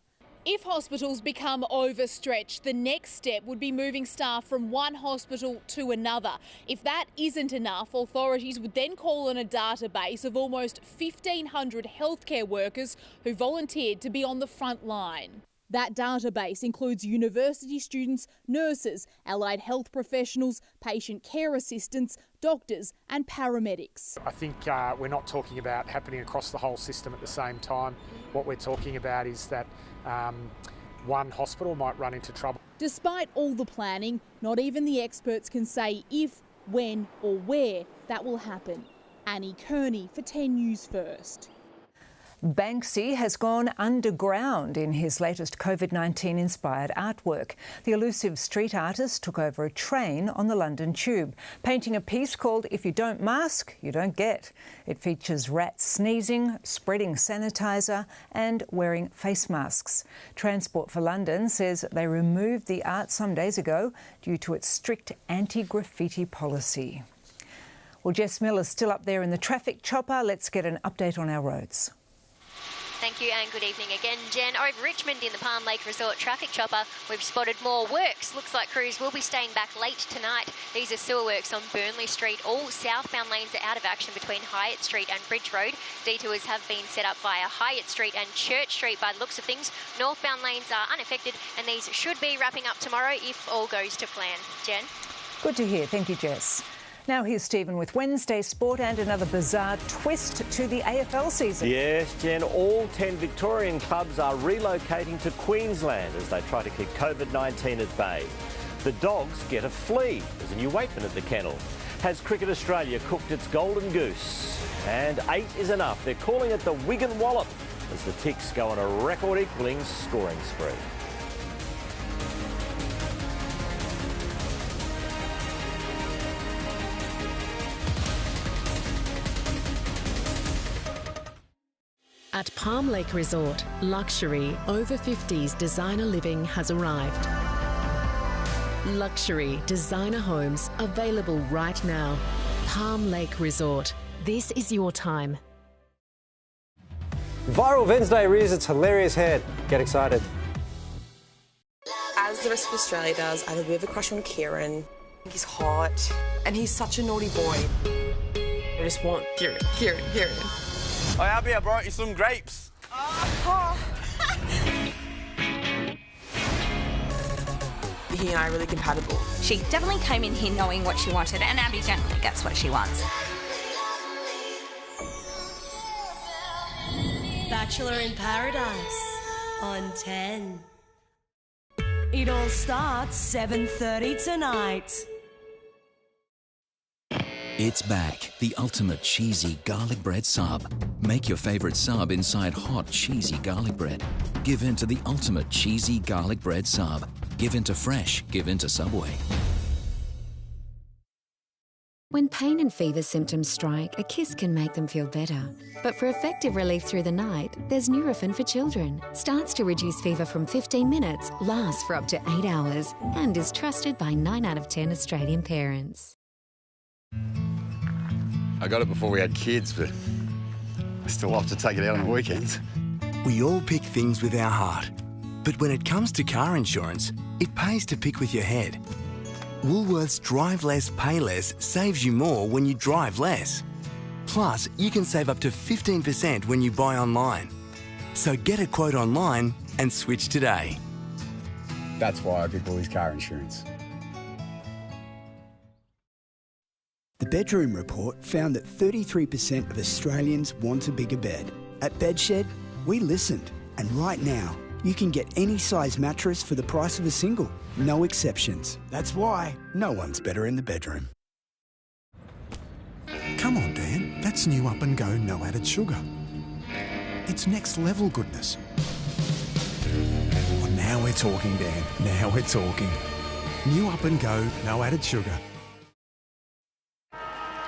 If hospitals become overstretched, the next step would be moving staff from one hospital to another. If that isn't enough, authorities would then call on a database of almost 1,500 healthcare workers who volunteered to be on the front line. That database includes university students, nurses, allied health professionals, patient care assistants, doctors and paramedics. I think we're not talking about happening across the whole system at the same time. What we're talking about is that one hospital might run into trouble. Despite all the planning, not even the experts can say if, when or where that will happen. Annie Kearney for 10 News First. Banksy has gone underground in his latest COVID-19 inspired artwork. The elusive street artist took over a train on the London Tube, painting a piece called "If You Don't Mask, You Don't Get." It features rats sneezing, spreading sanitizer and wearing face masks. Transport for London says they removed the art some days ago due to its strict anti-graffiti policy. Well, Jess Miller's still up there in the traffic chopper. Let's get an update on our roads. Thank you and good evening again, Jen. Over Richmond in the Palm Lake Resort traffic chopper, we've spotted more works. Looks like crews will be staying back late tonight. These are sewer works on Burnley Street. All southbound lanes are out of action between Hyatt Street and Bridge Road. Detours have been set up via Hyatt Street and Church Street by the looks of things. Northbound lanes are unaffected and these should be wrapping up tomorrow if all goes to plan. Jen? Good to hear. Thank you, Jess. Now here's Stephen with Wednesday Sport and another bizarre twist to the AFL season. Yes, Jen, all 10 Victorian clubs are relocating to Queensland as they try to keep COVID-19 at bay. The Dogs get a flea. There's a new weightman at the kennel. Has Cricket Australia cooked its golden goose? And 8 is enough. They're calling it the Wigan Wallop as the Ticks go on a record-equalling scoring spree. At Palm Lake Resort, luxury over 50s designer living has arrived. Luxury designer homes available right now. Palm Lake Resort. This is your time. Viral Wednesday rears its hilarious head. Get excited. As the rest of Australia does, I have a bit of a crush on Kieran. He's hot and he's such a naughty boy. I just want Kieran. Hey, Abby, I brought you some grapes. He and I are really compatible. She definitely came in here knowing what she wanted, and Abby generally gets what she wants. Bachelor in Paradise on 10. It all starts 7:30 tonight. It's back, the ultimate cheesy garlic bread sub. Make your favourite sub inside hot, cheesy garlic bread. Give in to the ultimate cheesy garlic bread sub. Give in to Fresh. Give in to Subway. When pain and fever symptoms strike, a kiss can make them feel better. But for effective relief through the night, there's Nurofen for children. Starts to reduce fever from 15 minutes, lasts for up to 8 hours, and is trusted by 9 out of 10 Australian parents. I got it before we had kids, but I still love to take it out on the weekends. We all pick things with our heart. But when it comes to car insurance, it pays to pick with your head. Woolworths Drive Less, Pay Less saves you more when you drive less. Plus, you can save up to 15% when you buy online. So get a quote online and switch today. That's why I pick Woolies car insurance. The Bedroom Report found that 33% of Australians want a bigger bed. At Bedshed, we listened, and right now, you can get any size mattress for the price of a single. No exceptions. That's why no one's better in the bedroom. Come on, Dan. That's new Up and Go no added sugar. It's next level goodness. Well, now we're talking, Dan. Now we're talking. New Up and Go no added sugar.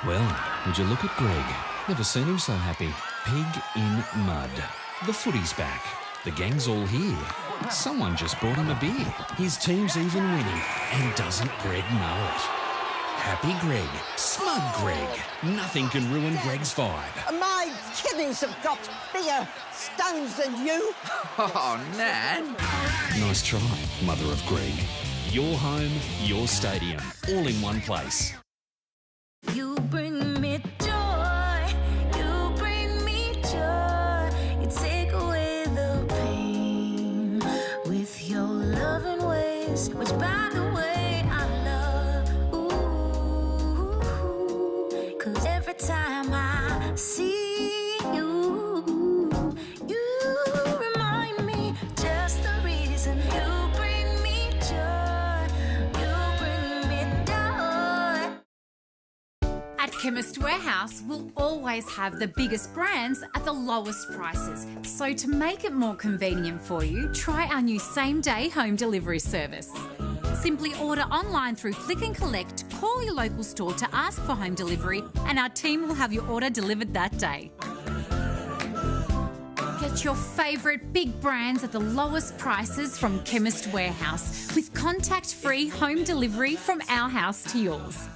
Well, would you look at Greg? Never seen him so happy. Pig in mud. The footy's back. The gang's all here. Someone just bought him a beer. His team's even winning. And doesn't Greg know it? Happy Greg. Smug Greg. Nothing can ruin Greg's vibe. My kidneys have got bigger stones than you. Oh, Nan. Nice try, mother of Greg. Your home, your stadium. All in one place. You bring me joy, you bring me joy, you take away the pain with your loving ways, which by the way I love, ooh, 'cause every time I see you, you remind me just the reason you bring me joy, you bring me joy. At Chemist Warehouse, we'll always have the biggest brands at the lowest prices. So to make it more convenient for you, try our new same-day home delivery service. Simply order online through Click and Collect, call your local store to ask for home delivery, and our team will have your order delivered that day. Get your favourite big brands at the lowest prices from Chemist Warehouse with contact-free home delivery from our house to yours.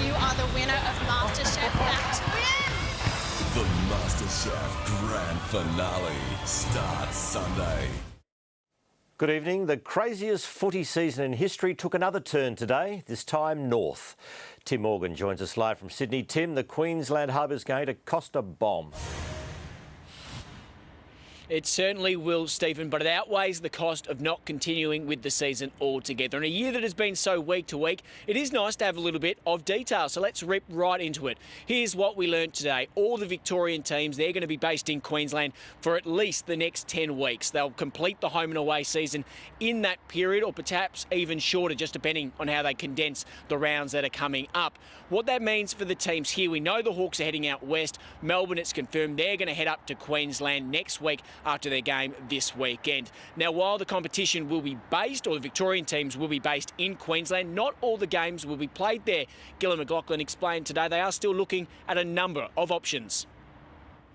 You are the winner of MasterChef Back to Win. The MasterChef Grand Finale starts Sunday. Good evening. The craziest footy season in history took another turn today, this time north. Tim Morgan joins us live from Sydney. Tim, the Queensland hub is going to cost a bomb. It certainly will, Stephen, but it outweighs the cost of not continuing with the season altogether. In a year that has been so week to week, it is nice to have a little bit of detail, so let's rip right into it. Here's what we learnt today. All the Victorian teams, they're going to be based in Queensland for at least the next 10 weeks. They'll complete the home and away season in that period, or perhaps even shorter, just depending on how they condense the rounds that are coming up. What that means for the teams here, we know the Hawks are heading out west. Melbourne, it's confirmed they're going to head up to Queensland next week after their game this weekend. Now, while the competition will be based, or the Victorian teams will be based in Queensland, not all the games will be played there. Ghislaine McLaughlin explained today they are still looking at a number of options.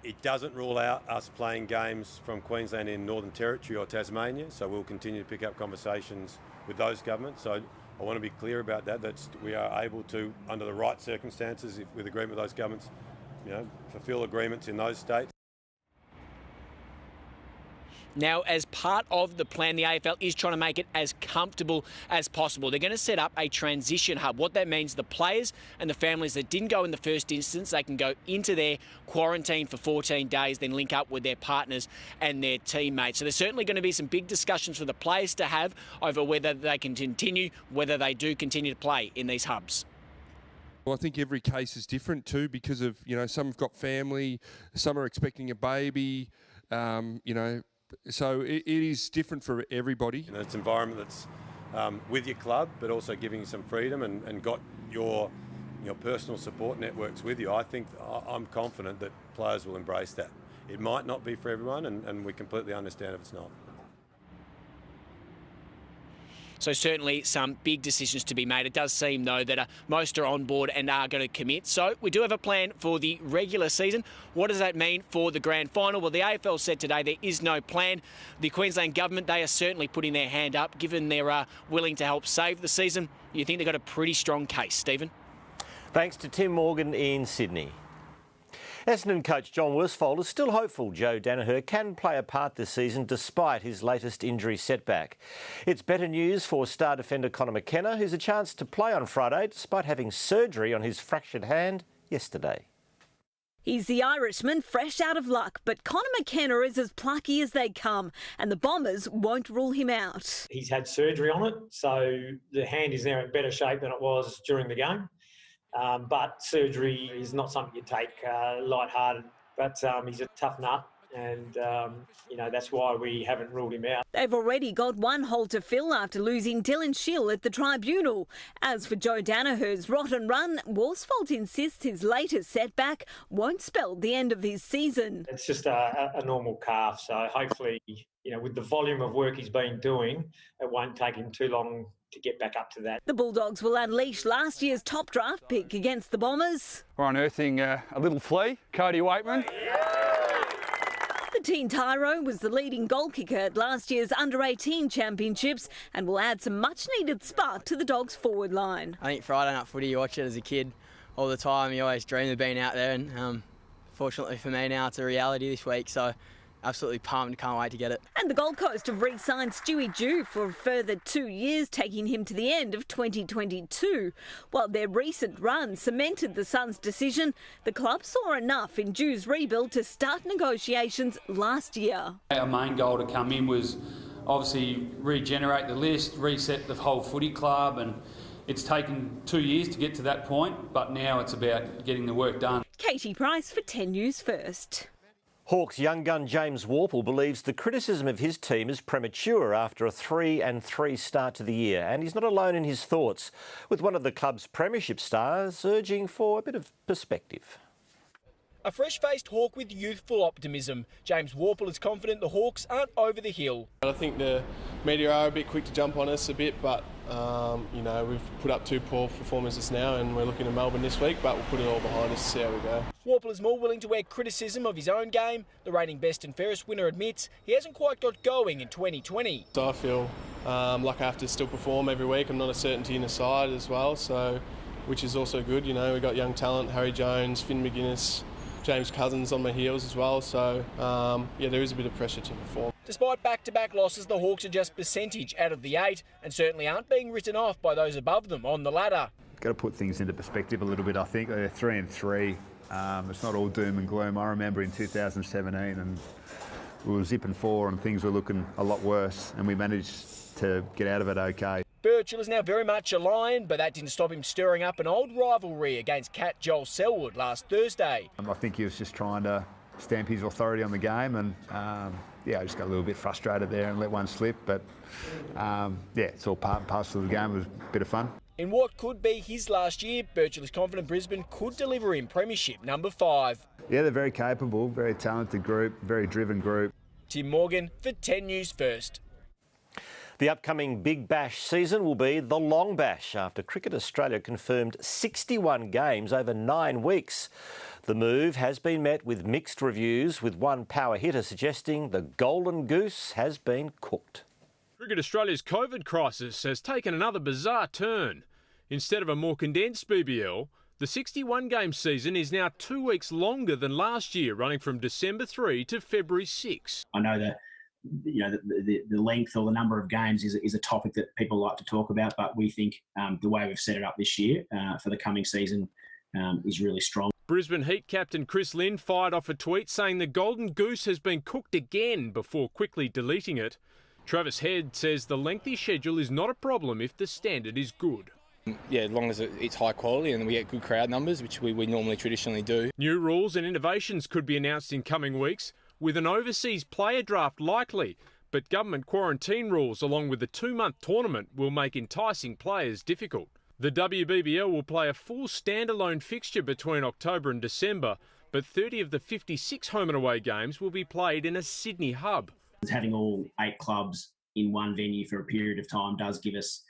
It doesn't rule out us playing games from Queensland in Northern Territory or Tasmania, so we'll continue to pick up conversations with those governments. So I want to be clear about that, that we are able to, under the right circumstances, if with agreement with those governments, fulfil agreements in those states. Now, as part of the plan, the AFL is trying to make it as comfortable as possible. They're going to set up a transition hub. What that means, the players and the families that didn't go in the first instance, they can go into their quarantine for 14 days, then link up with their partners and their teammates. So there's certainly going to be some big discussions for the players to have over whether they can continue, whether they do continue to play in these hubs. Well, I think every case is different too, because of, some have got family, some are expecting a baby, so it is different for everybody. It's an environment that's with your club, but also giving you some freedom and got your personal support networks with you. I think I'm confident that players will embrace that. It might not be for everyone, and we completely understand if it's not. So certainly some big decisions to be made. It does seem, though, that most are on board and are going to commit. So we do have a plan for the regular season. What does that mean for the grand final? Well, the AFL said today there is no plan. The Queensland government, they are certainly putting their hand up, given they're willing to help save the season. You think they've got a pretty strong case, Stephen? Thanks to Tim Morgan in Sydney. Essendon coach John Worsfold is still hopeful Joe Daniher can play a part this season despite his latest injury setback. It's better news for star defender Conor McKenna, who's a chance to play on Friday despite having surgery on his fractured hand yesterday. He's the Irishman fresh out of luck, but Conor McKenna is as plucky as they come, and the Bombers won't rule him out. He's had surgery on it, so the hand is now in better shape than it was during the game. But surgery is not something you take lighthearted. But he's a tough nut, and that's why we haven't ruled him out. They've already got one hole to fill after losing Dylan Shiel at the tribunal. As for Joe Daniher's rotten run, Worsfold insists his latest setback won't spell the end of his season. It's just a normal calf, so hopefully, with the volume of work he's been doing, it won't take him too long to get back up to that. The Bulldogs will unleash last year's top draft pick against the Bombers. We're unearthing a little flea, Cody Waitman. The teen Tyro was the leading goal kicker at last year's Under-18 Championships and will add some much-needed spark to the Dogs' forward line. I think Friday night footy, you watch it as a kid all the time. You always dream of being out there, and fortunately for me now, it's a reality this week, so absolutely pumped, can't wait to get it. And the Gold Coast have re-signed Stewie Dew for a further 2 years, taking him to the end of 2022. While their recent run cemented the Suns' decision, the club saw enough in Dew's rebuild to start negotiations last year. Our main goal to come in was obviously regenerate the list, reset the whole footy club, and it's taken 2 years to get to that point, but now it's about getting the work done. Keyte Price for 10 News First. Hawks young gun James Worpel believes the criticism of his team is premature after a 3-3 start to the year, and he's not alone in his thoughts, with one of the club's premiership stars urging for a bit of perspective. A fresh-faced Hawk with youthful optimism. James Worpel is confident the Hawks aren't over the hill. I think the media are a bit quick to jump on us a bit, but we've put up 2 poor performances now, and we're looking at Melbourne this week, but we'll put it all behind us to see how we go. Worpel is more willing to wear criticism of his own game. The reigning best and fairest winner admits he hasn't quite got going in 2020. So I feel like I have to still perform every week. I'm not a certainty in the side as well, so which is also good. You know, we've got young talent, Harry Jones, Finn McGuinness, James Cousins on my heels as well. So, yeah, there is a bit of pressure to perform. Despite back-to-back losses, the Hawks are just percentage out of the 8 and certainly aren't being written off by those above them on the ladder. Got to put things into perspective a little bit, I think. They're 3-3. It's not all doom and gloom. I remember in 2017 and we were zipping 4 and things were looking a lot worse, and we managed to get out of it okay. Birchall is now very much a Lion, but that didn't stop him stirring up an old rivalry against Cat Joel Selwood last Thursday. I think he was just trying to stamp his authority on the game, and yeah, I just got a little bit frustrated there and let one slip, but yeah, it's all part and parcel of the game. It was a bit of fun. In what could be his last year, Birchall is confident Brisbane could deliver him premiership number 5. Yeah, they're very capable, very talented group, very driven group. Tim Morgan for 10 News First. The upcoming Big Bash season will be the Long Bash after Cricket Australia confirmed 61 games over 9 weeks. The move has been met with mixed reviews, with one power hitter suggesting the Golden Goose has been cooked. Cricket Australia's COVID crisis has taken another bizarre turn. Instead of a more condensed BBL, the 61-game season is now 2 weeks longer than last year, running from December 3 to February 6. I know that the length or the number of games is a topic that people like to talk about, but we think the way we've set it up this year for the coming season is really strong. Brisbane Heat captain Chris Lynn fired off a tweet saying the Golden Goose has been cooked again before quickly deleting it. Travis Head says the lengthy schedule is not a problem if the standard is good. Yeah, as long as it's high quality and we get good crowd numbers, which we normally traditionally do. New rules and innovations could be announced in coming weeks, with an overseas player draft likely, but government quarantine rules along with the 2-month tournament will make enticing players difficult. The WBBL will play a full standalone fixture between October and December, but 30 of the 56 home and away games will be played in a Sydney hub. Having all 8 clubs in one venue for a period of time does give us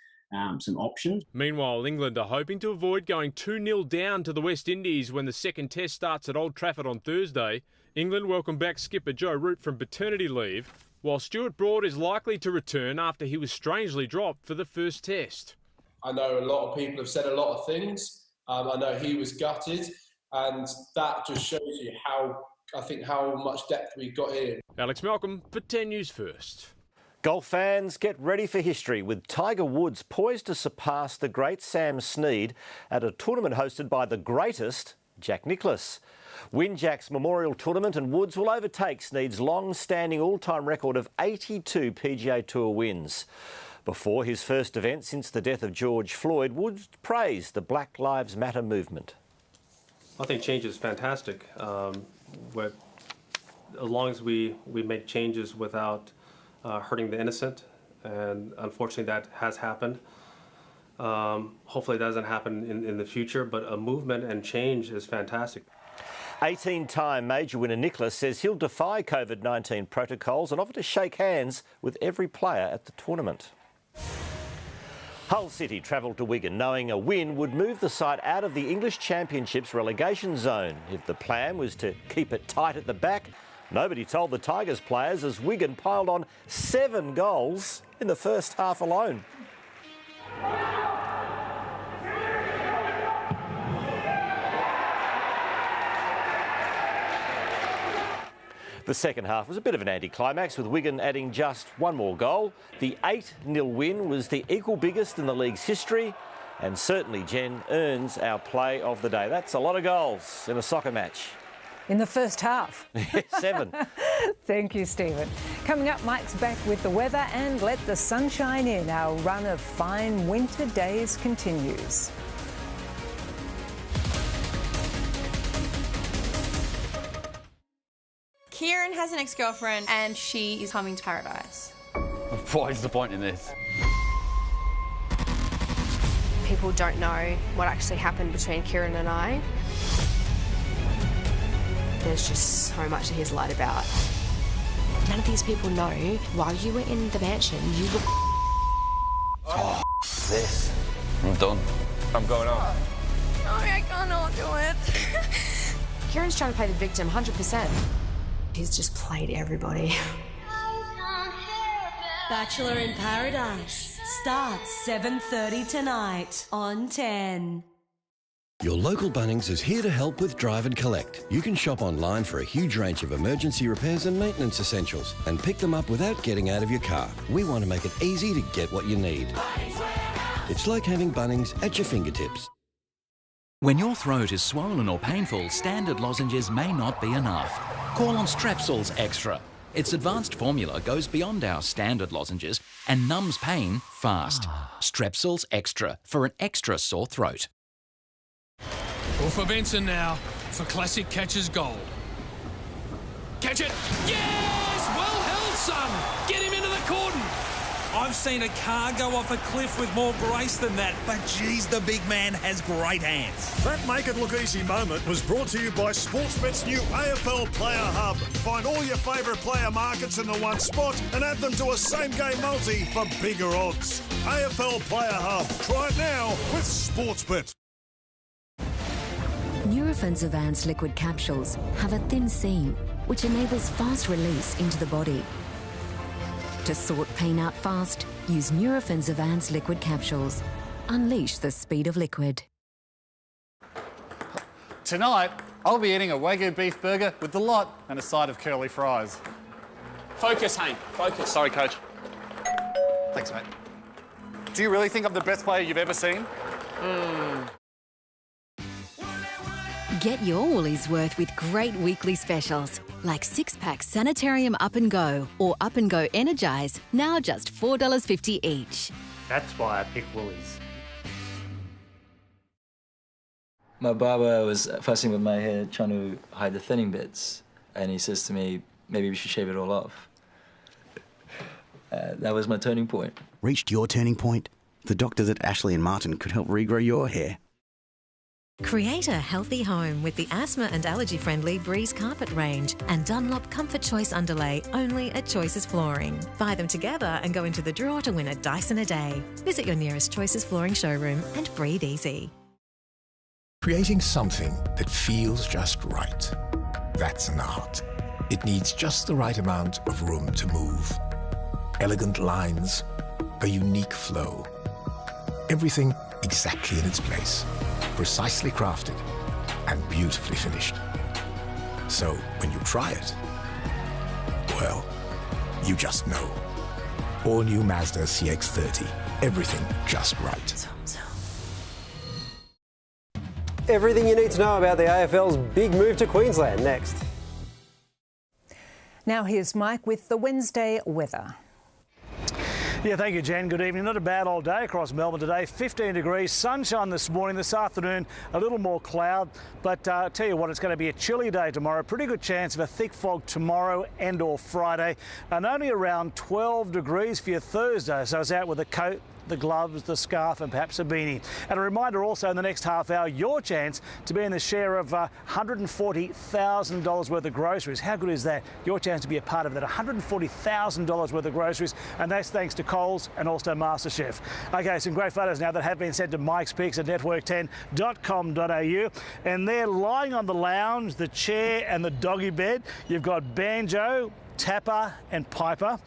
some options. Meanwhile, England are hoping to avoid going 2-0 down to the West Indies when the second test starts at Old Trafford on Thursday. England welcome back skipper Joe Root from paternity leave, while Stuart Broad is likely to return after he was strangely dropped for the first test. I know a lot of people have said a lot of things. I know he was gutted, and that just shows you how much depth we've got here. Alex Malcolm for 10 News First. Golf fans, get ready for history with Tiger Woods poised to surpass the great Sam Snead at a tournament hosted by the greatest, Jack Nicklaus. Win Jack's Memorial Tournament and Woods will overtake Snead's long-standing all-time record of 82 PGA Tour wins. Before his first event since the death of George Floyd, Woods praised the Black Lives Matter movement. I think change is fantastic. As long as we make changes without hurting the innocent, and unfortunately that has happened. Hopefully it doesn't happen in the future, but a movement and change is fantastic. 18-time major winner Nicklaus says he'll defy COVID-19 protocols and offer to shake hands with every player at the tournament. Hull City travelled to Wigan knowing a win would move the side out of the English Championship's relegation zone. If the plan was to keep it tight at the back, nobody told the Tigers players as Wigan piled on 7 goals in the first half alone. The second half was a bit of an anticlimax, with Wigan adding just one more goal. The 8-0 win was the equal biggest in the league's history, and certainly, Jen, earns our play of the day. That's a lot of goals in a soccer match. In the first half. 7. Thank you, Stephen. Coming up, Mike's back with the weather and let the sunshine in. Our run of fine winter days continues. Kieran has an ex-girlfriend and she is coming to paradise. What is the point in this? People don't know what actually happened between Kieran and I. There's just so much that he's lied about. None of these people know while you were in the mansion, you were... Oh, this. I'm done. I'm going on. Sorry, I can't do it. Kieran's trying to play the victim 100%. He's just played everybody. Bachelor in Paradise starts 7:30 tonight on 10. Your local Bunnings is here to help with drive and collect. You can shop online for a huge range of emergency repairs and maintenance essentials and pick them up without getting out of your car. We want to make it easy to get what you need. It's like having Bunnings at your fingertips. When your throat is swollen or painful, standard lozenges may not be enough. Call on Strepsils Extra. Its advanced formula goes beyond our standard lozenges and numbs pain fast. Strepsils Extra for an extra sore throat. Well, for Benson now, for classic catcher's gold. Catch it! Yes! Well held, son! Get him into the cordon! I've seen a car go off a cliff with more grace than that, but geez, the big man has great hands. That Make It Look Easy moment was brought to you by Sportsbet's new AFL Player Hub. Find all your favourite player markets in the one spot and add them to a same-game multi for bigger odds. AFL Player Hub. Try it now with Sportsbet. Nurofen Advanced liquid capsules have a thin seam, which enables fast release into the body. To sort pain out fast, use Nurofen Advanced liquid capsules. Unleash the speed of liquid. Tonight, I'll be eating a Wagyu beef burger with the lot and a side of curly fries. Focus, Hank. Focus. Sorry, Coach. Thanks, mate. Do you really think I'm the best player you've ever seen? Get your Woolies worth with great weekly specials, like 6-pack Sanitarium Up and Go or Up and Go Energize, now just $4.50 each. That's why I pick Woolies. My barber was fussing with my hair, trying to hide the thinning bits, and he says to me, maybe we should shave it all off. That was my turning point. Reached your turning point? The doctors at Ashley & Martin could help regrow your hair. Create a healthy home with the asthma and allergy-friendly Breeze carpet range and Dunlop Comfort Choice underlay only at Choices Flooring. Buy them together and go into the draw to win a Dyson a day. Visit your nearest Choices Flooring showroom and breathe easy. Creating something that feels just right. That's an art. It needs just the right amount of room to move. Elegant lines, a unique flow. Everything exactly in its place. Precisely crafted and beautifully finished. So when you try it, well, you just know. All new Mazda CX-30. Everything just right. Everything you need to know about the AFL's big move to Queensland next. Now here's Mike with the Wednesday weather. Yeah, thank you, Jen. Good evening. Not a bad old day across Melbourne today. 15 degrees, sunshine this morning. This afternoon, a little more cloud. But I tell you what, it's going to be a chilly day tomorrow. Pretty good chance of a thick fog tomorrow and or Friday. And only around 12 degrees for your Thursday. So it's out with a coat, the gloves, the scarf and perhaps a beanie. And a reminder also in the next half hour, your chance to be in the share of $140,000 worth of groceries. How good is that? Your chance to be a part of that $140,000 worth of groceries, and that's thanks to Coles and also MasterChef. Okay, some great photos now that have been sent to Mike's Picks at network10.com.au, and there lying on the lounge, the chair and the doggy bed, you've got Banjo, Tapper and Piper.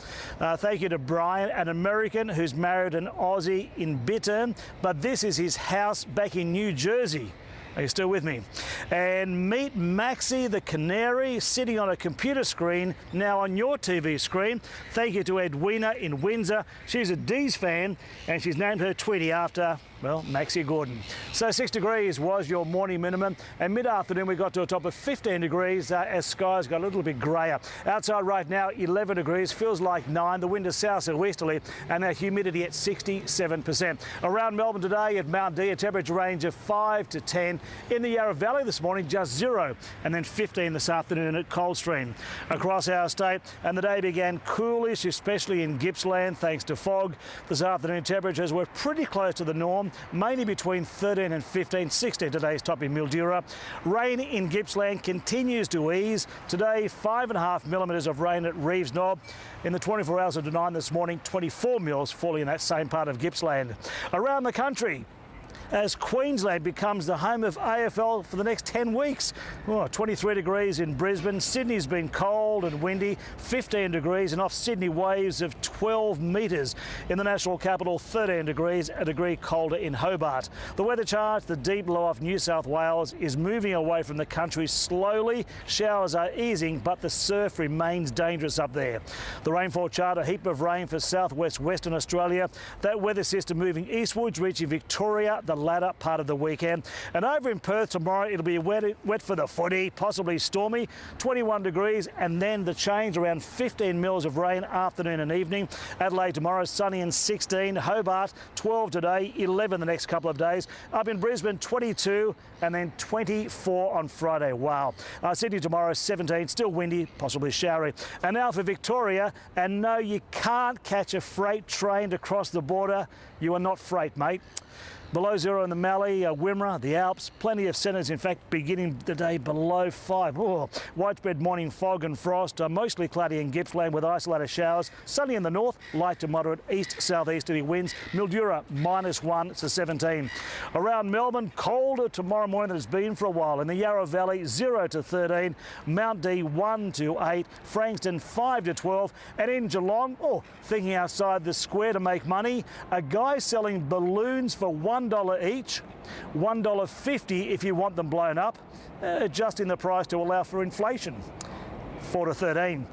Thank you to Brian, an American who's married an Aussie in Bittern, but this is his house back in New Jersey. Are you still with me? And meet Maxie the Canary sitting on a computer screen, now on your TV screen. Thank you to Edwina in Windsor. She's a D's fan and she's named her Tweety after, well, Maxie Gordon. So 6 degrees was your morning minimum, and mid-afternoon we got to a top of 15 degrees as skies got a little bit greyer. Outside right now 11 degrees, feels like 9. The wind is south-southwesterly and our humidity at 67%. Around Melbourne today at Mount D, a temperature range of 5 to 10. In the Yarra Valley this morning, just 0, and then 15 this afternoon at Coldstream. Across our state, and the day began coolish, especially in Gippsland, thanks to fog. This afternoon, temperatures were pretty close to the norm, mainly between 13 and 15, 16 today's top in Mildura. Rain in Gippsland continues to ease. Today, 5.5 millimetres of rain at Reeves Knob. In the 24 hours of 9 this morning, 24 mils falling in that same part of Gippsland. Around the country, as Queensland becomes the home of AFL for the next 10 weeks. 23 degrees in Brisbane. Sydney's been cold and windy, 15 degrees, and off Sydney waves of 12 metres. In the national capital, 13 degrees, a degree colder in Hobart. The weather chart, the deep low off New South Wales is moving away from the country slowly. Showers are easing, but the surf remains dangerous up there. The rainfall chart, a heap of rain for southwest Western Australia. That weather system moving eastwards, reaching Victoria the latter part of the weekend. And over in Perth tomorrow, it'll be wet for the footy, possibly stormy, 21 degrees, and then the change, around 15 mils of rain afternoon and evening. Adelaide tomorrow, sunny and 16. Hobart, 12 today, 11 the next couple of days. Up in Brisbane, 22, and then 24 on Friday. Wow. Sydney tomorrow, 17, still windy, possibly showery. And now for Victoria, and no, you can't catch a freight train to cross the border. You are not freight, mate. Below zero in the Mallee, Wimmera, the Alps. Plenty of centres, in fact, beginning the day below 5. Widespread morning fog and frost. Mostly cloudy in Gippsland with isolated showers. Sunny in the north, light to moderate east-southeasterly winds. Mildura, -1 to 17. Around Melbourne, colder tomorrow morning than it's been for a while. In the Yarra Valley, 0 to 13. Mount D, 1 to 8. Frankston, 5 to 12. And in Geelong, thinking outside the square to make money, a guy selling balloons for $1 each, $1.50 if you want them blown up, adjusting the price to allow for inflation, 4 to 13.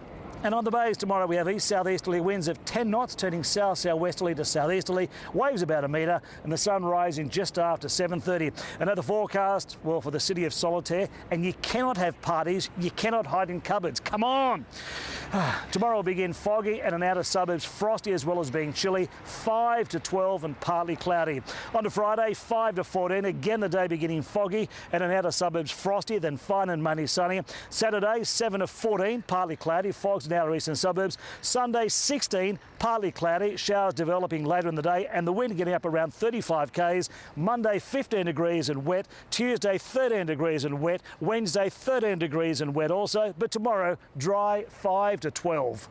And on the bays tomorrow we have east-southeasterly winds of 10 knots turning south-southwesterly to southeasterly, waves about 1 metre, and the sun rising just after 7:30. Another forecast, well, for the city of Solitaire, and you cannot have parties, you cannot hide in cupboards. Come on! Tomorrow will begin foggy and in outer suburbs frosty as well as being chilly, 5 to 12 and partly cloudy. On to Friday, 5 to 14, again the day beginning foggy and in outer suburbs frosty, then fine and mainly sunny. Saturday, 7 to 14, partly cloudy, fogs in outer eastern suburbs. Sunday, 16, partly cloudy, showers developing later in the day and the wind getting up around 35 k's. Monday, 15 degrees and wet. Tuesday, 13 degrees and wet. Wednesday, 13 degrees and wet also. But tomorrow, dry, 5 to 12.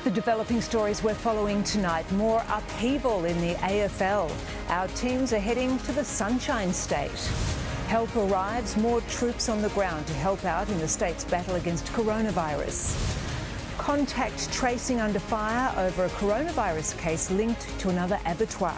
The developing stories we're following tonight. More upheaval in the AFL. Our teams are heading to the Sunshine State. Help arrives, more troops on the ground to help out in the state's battle against coronavirus. Contact tracing under fire over a coronavirus case linked to another abattoir.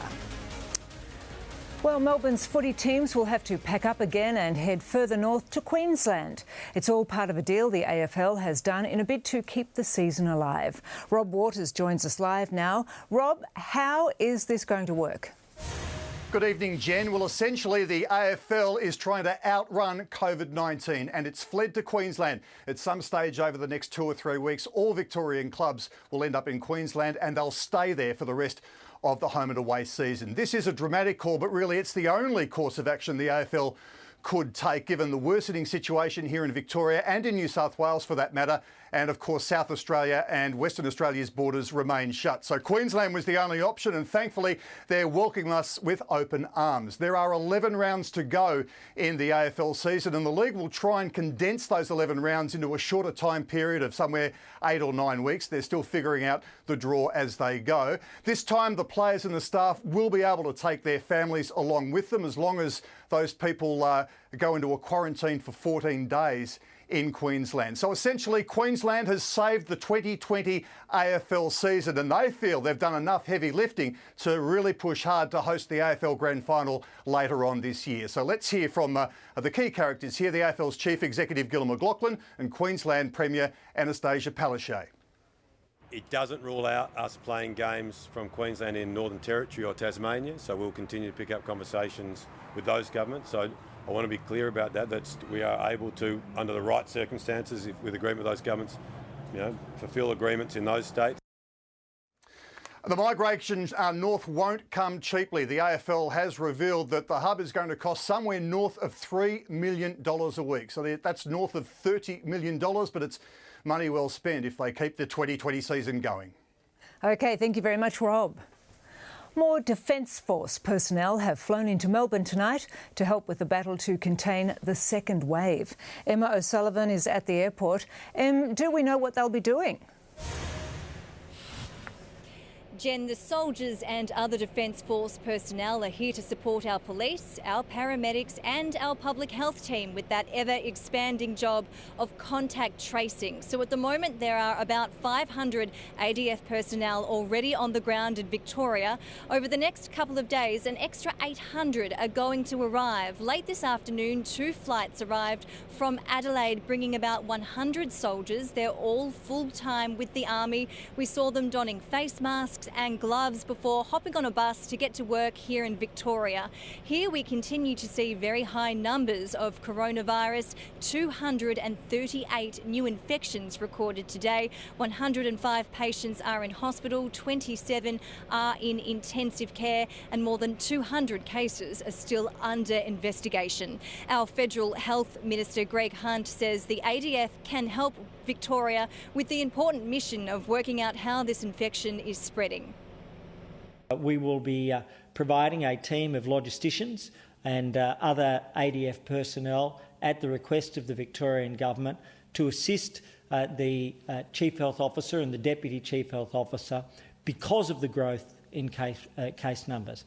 Well, Melbourne's footy teams will have to pack up again and head further north to Queensland. It's all part of a deal the AFL has done in a bid to keep the season alive. Rob Waters joins us live now. Rob, how is this going to work? Good evening, Jen. Well, essentially, the AFL is trying to outrun COVID-19 and it's fled to Queensland. At some stage over the next 2 or 3 weeks, all Victorian clubs will end up in Queensland and they'll stay there for the rest of the home and away season. This is a dramatic call, but really it's the only course of action the AFL could take, given the worsening situation here in Victoria and in New South Wales for that matter. And of course, South Australia and Western Australia's borders remain shut. So Queensland was the only option, and thankfully they're welcoming us with open arms. There are 11 rounds to go in the AFL season, and the league will try and condense those 11 rounds into a shorter time period of somewhere 8 or 9 weeks. They're still figuring out the draw as they go. This time, the players and the staff will be able to take their families along with them as long as those people go into a quarantine for 14 days in Queensland. So essentially, Queensland has saved the 2020 AFL season, and they feel they've done enough heavy lifting to really push hard to host the AFL Grand Final later on this year. So let's hear from the key characters here, the AFL's Chief Executive Gillon McLachlan and Queensland Premier Anastasia Palaszczuk. It doesn't rule out us playing games from Queensland in Northern Territory or Tasmania, so we'll continue to pick up conversations with those governments. So I want to be clear about that, that we are able to, under the right circumstances, with agreement with those governments, fulfil agreements in those states. The migration north won't come cheaply. The AFL has revealed that the hub is going to cost somewhere north of $3 million a week. So that's north of $30 million, but it's money well spent if they keep the 2020 season going. OK, thank you very much, Rob. More Defence Force personnel have flown into Melbourne tonight to help with the battle to contain the second wave. Emma O'Sullivan is at the airport. Do we know what they'll be doing? Jen, the soldiers and other Defence Force personnel are here to support our police, our paramedics and our public health team with that ever-expanding job of contact tracing. So at the moment there are about 500 ADF personnel already on the ground in Victoria. Over the next couple of days, an extra 800 are going to arrive. Late this afternoon, 2 flights arrived from Adelaide, bringing about 100 soldiers. They're all full-time with the Army. We saw them donning face masks and gloves before hopping on a bus to get to work here in Victoria. Here we continue to see very high numbers of coronavirus, 238 new infections recorded today, 105 patients are in hospital, 27 are in intensive care and more than 200 cases are still under investigation. Our Federal Health Minister Greg Hunt says the ADF can help Victoria with the important mission of working out how this infection is spreading. We will be providing a team of logisticians and other ADF personnel at the request of the Victorian Government to assist the Chief Health Officer and the Deputy Chief Health Officer because of the growth in case numbers.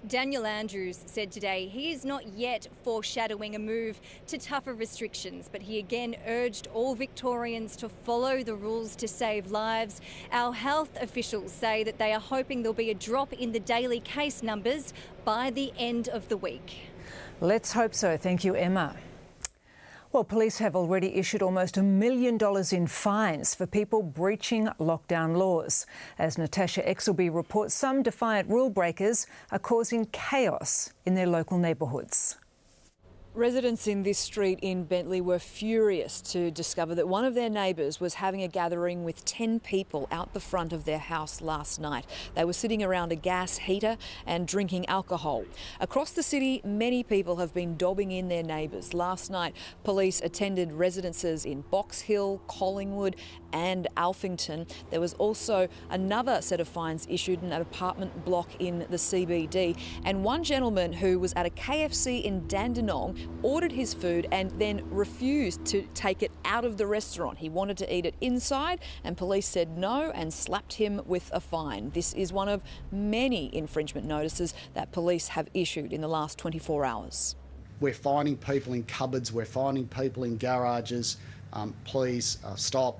Daniel Andrews said today he is not yet foreshadowing a move to tougher restrictions, but he again urged all Victorians to follow the rules to save lives. Our health officials say that they are hoping there'll be a drop in the daily case numbers by the end of the week. Let's hope so. Thank you, Emma. Well, police have already issued almost $1 million in fines for people breaching lockdown laws. As Natasha Exelby reports, some defiant rule breakers are causing chaos in their local neighbourhoods. Residents in this street in Bentley were furious to discover that one of their neighbours was having a gathering with 10 people out the front of their house last night. They were sitting around a gas heater and drinking alcohol. Across the city, many people have been dobbing in their neighbours. Last night, police attended residences in Box Hill, Collingwood and Alphington. There was also another set of fines issued in an apartment block in the CBD. And one gentleman who was at a KFC in Dandenong ordered his food and then refused to take it out of the restaurant. He wanted to eat it inside and police said no and slapped him with a fine. This is one of many infringement notices that police have issued in the last 24 hours. We're finding people in cupboards, we're finding people in garages. Please stop.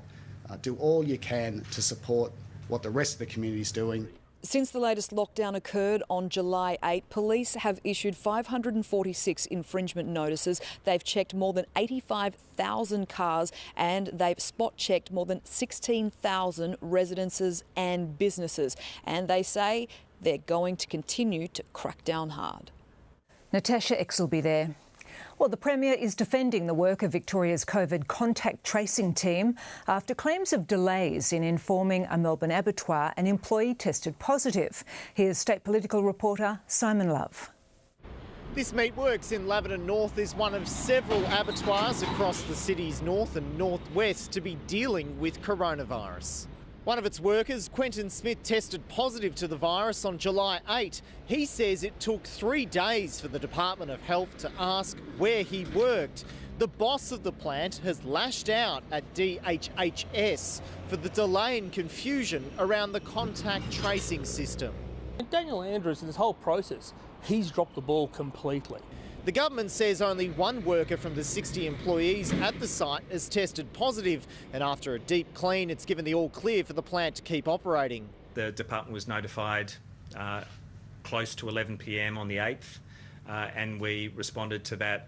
Do all you can to support what the rest of the community is doing. Since the latest lockdown occurred on July 8, police have issued 546 infringement notices. They've checked more than 85,000 cars and they've spot-checked more than 16,000 residences and businesses. And they say they're going to continue to crack down hard. Natasha Exelby there. Well, the Premier is defending the work of Victoria's COVID contact tracing team after claims of delays in informing a Melbourne abattoir an employee tested positive. Here's state political reporter Simon Love. This Meatworks in Laverton North is one of several abattoirs across the city's north and northwest to be dealing with coronavirus. One of its workers, Quentin Smith, tested positive to the virus on July 8. He says it took 3 days for the Department of Health to ask where he worked. The boss of the plant has lashed out at DHHS for the delay and confusion around the contact tracing system. Daniel Andrews, in this whole process, he's dropped the ball completely. The government says only one worker from the 60 employees at the site has tested positive, and after a deep clean, it's given the all clear for the plant to keep operating. The department was notified close to 11 p.m. on the 8th, and we responded to that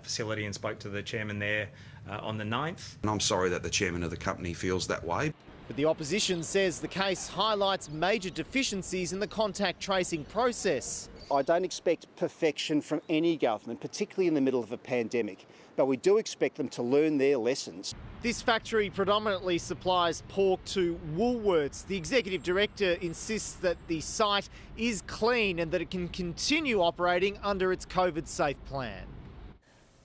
facility and spoke to the chairman there on the 9th. And I'm sorry that the chairman of the company feels that way. But the opposition says the case highlights major deficiencies in the contact tracing process. I don't expect perfection from any government, particularly in the middle of a pandemic, but we do expect them to learn their lessons. This factory predominantly supplies pork to Woolworths. The executive director insists that the site is clean and that it can continue operating under its COVID-safe plan.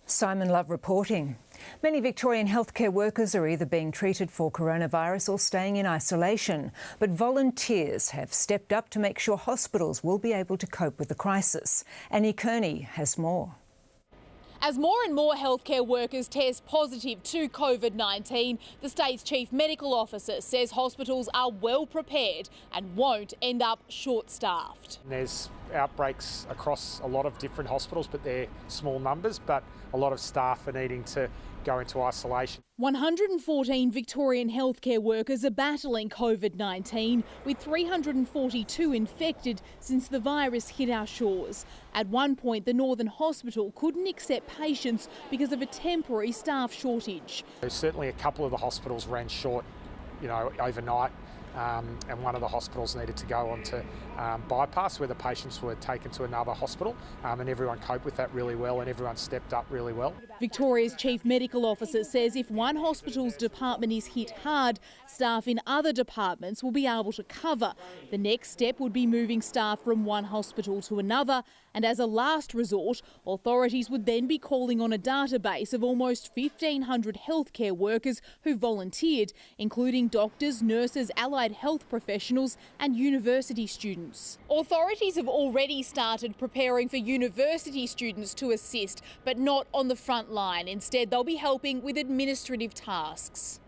Simon Love reporting. Many Victorian healthcare workers are either being treated for coronavirus or staying in isolation, but volunteers have stepped up to make sure hospitals will be able to cope with the crisis. Annie Kearney has more. As more and more healthcare workers test positive to COVID-19, the state's chief medical officer says hospitals are well prepared and won't end up short-staffed. There's outbreaks across a lot of different hospitals, but they're small numbers, but a lot of staff are needing to go into isolation. 114 Victorian healthcare workers are battling COVID-19, with 342 infected since the virus hit our shores. At one point, the Northern Hospital couldn't accept patients because of a temporary staff shortage. Certainly a couple of the hospitals ran short, overnight. And one of the hospitals needed to go on to bypass, where the patients were taken to another hospital, and everyone coped with that really well and everyone stepped up really well. Victoria's chief medical officer says if one hospital's department is hit hard, staff in other departments will be able to cover. The next step would be moving staff from one hospital to another, and as a last resort, authorities would then be calling on a database of almost 1,500 healthcare workers who volunteered, including doctors, nurses, allied health professionals and university students. Authorities have already started preparing for university students to assist, but not on the front line. Instead, they'll be helping with administrative tasks.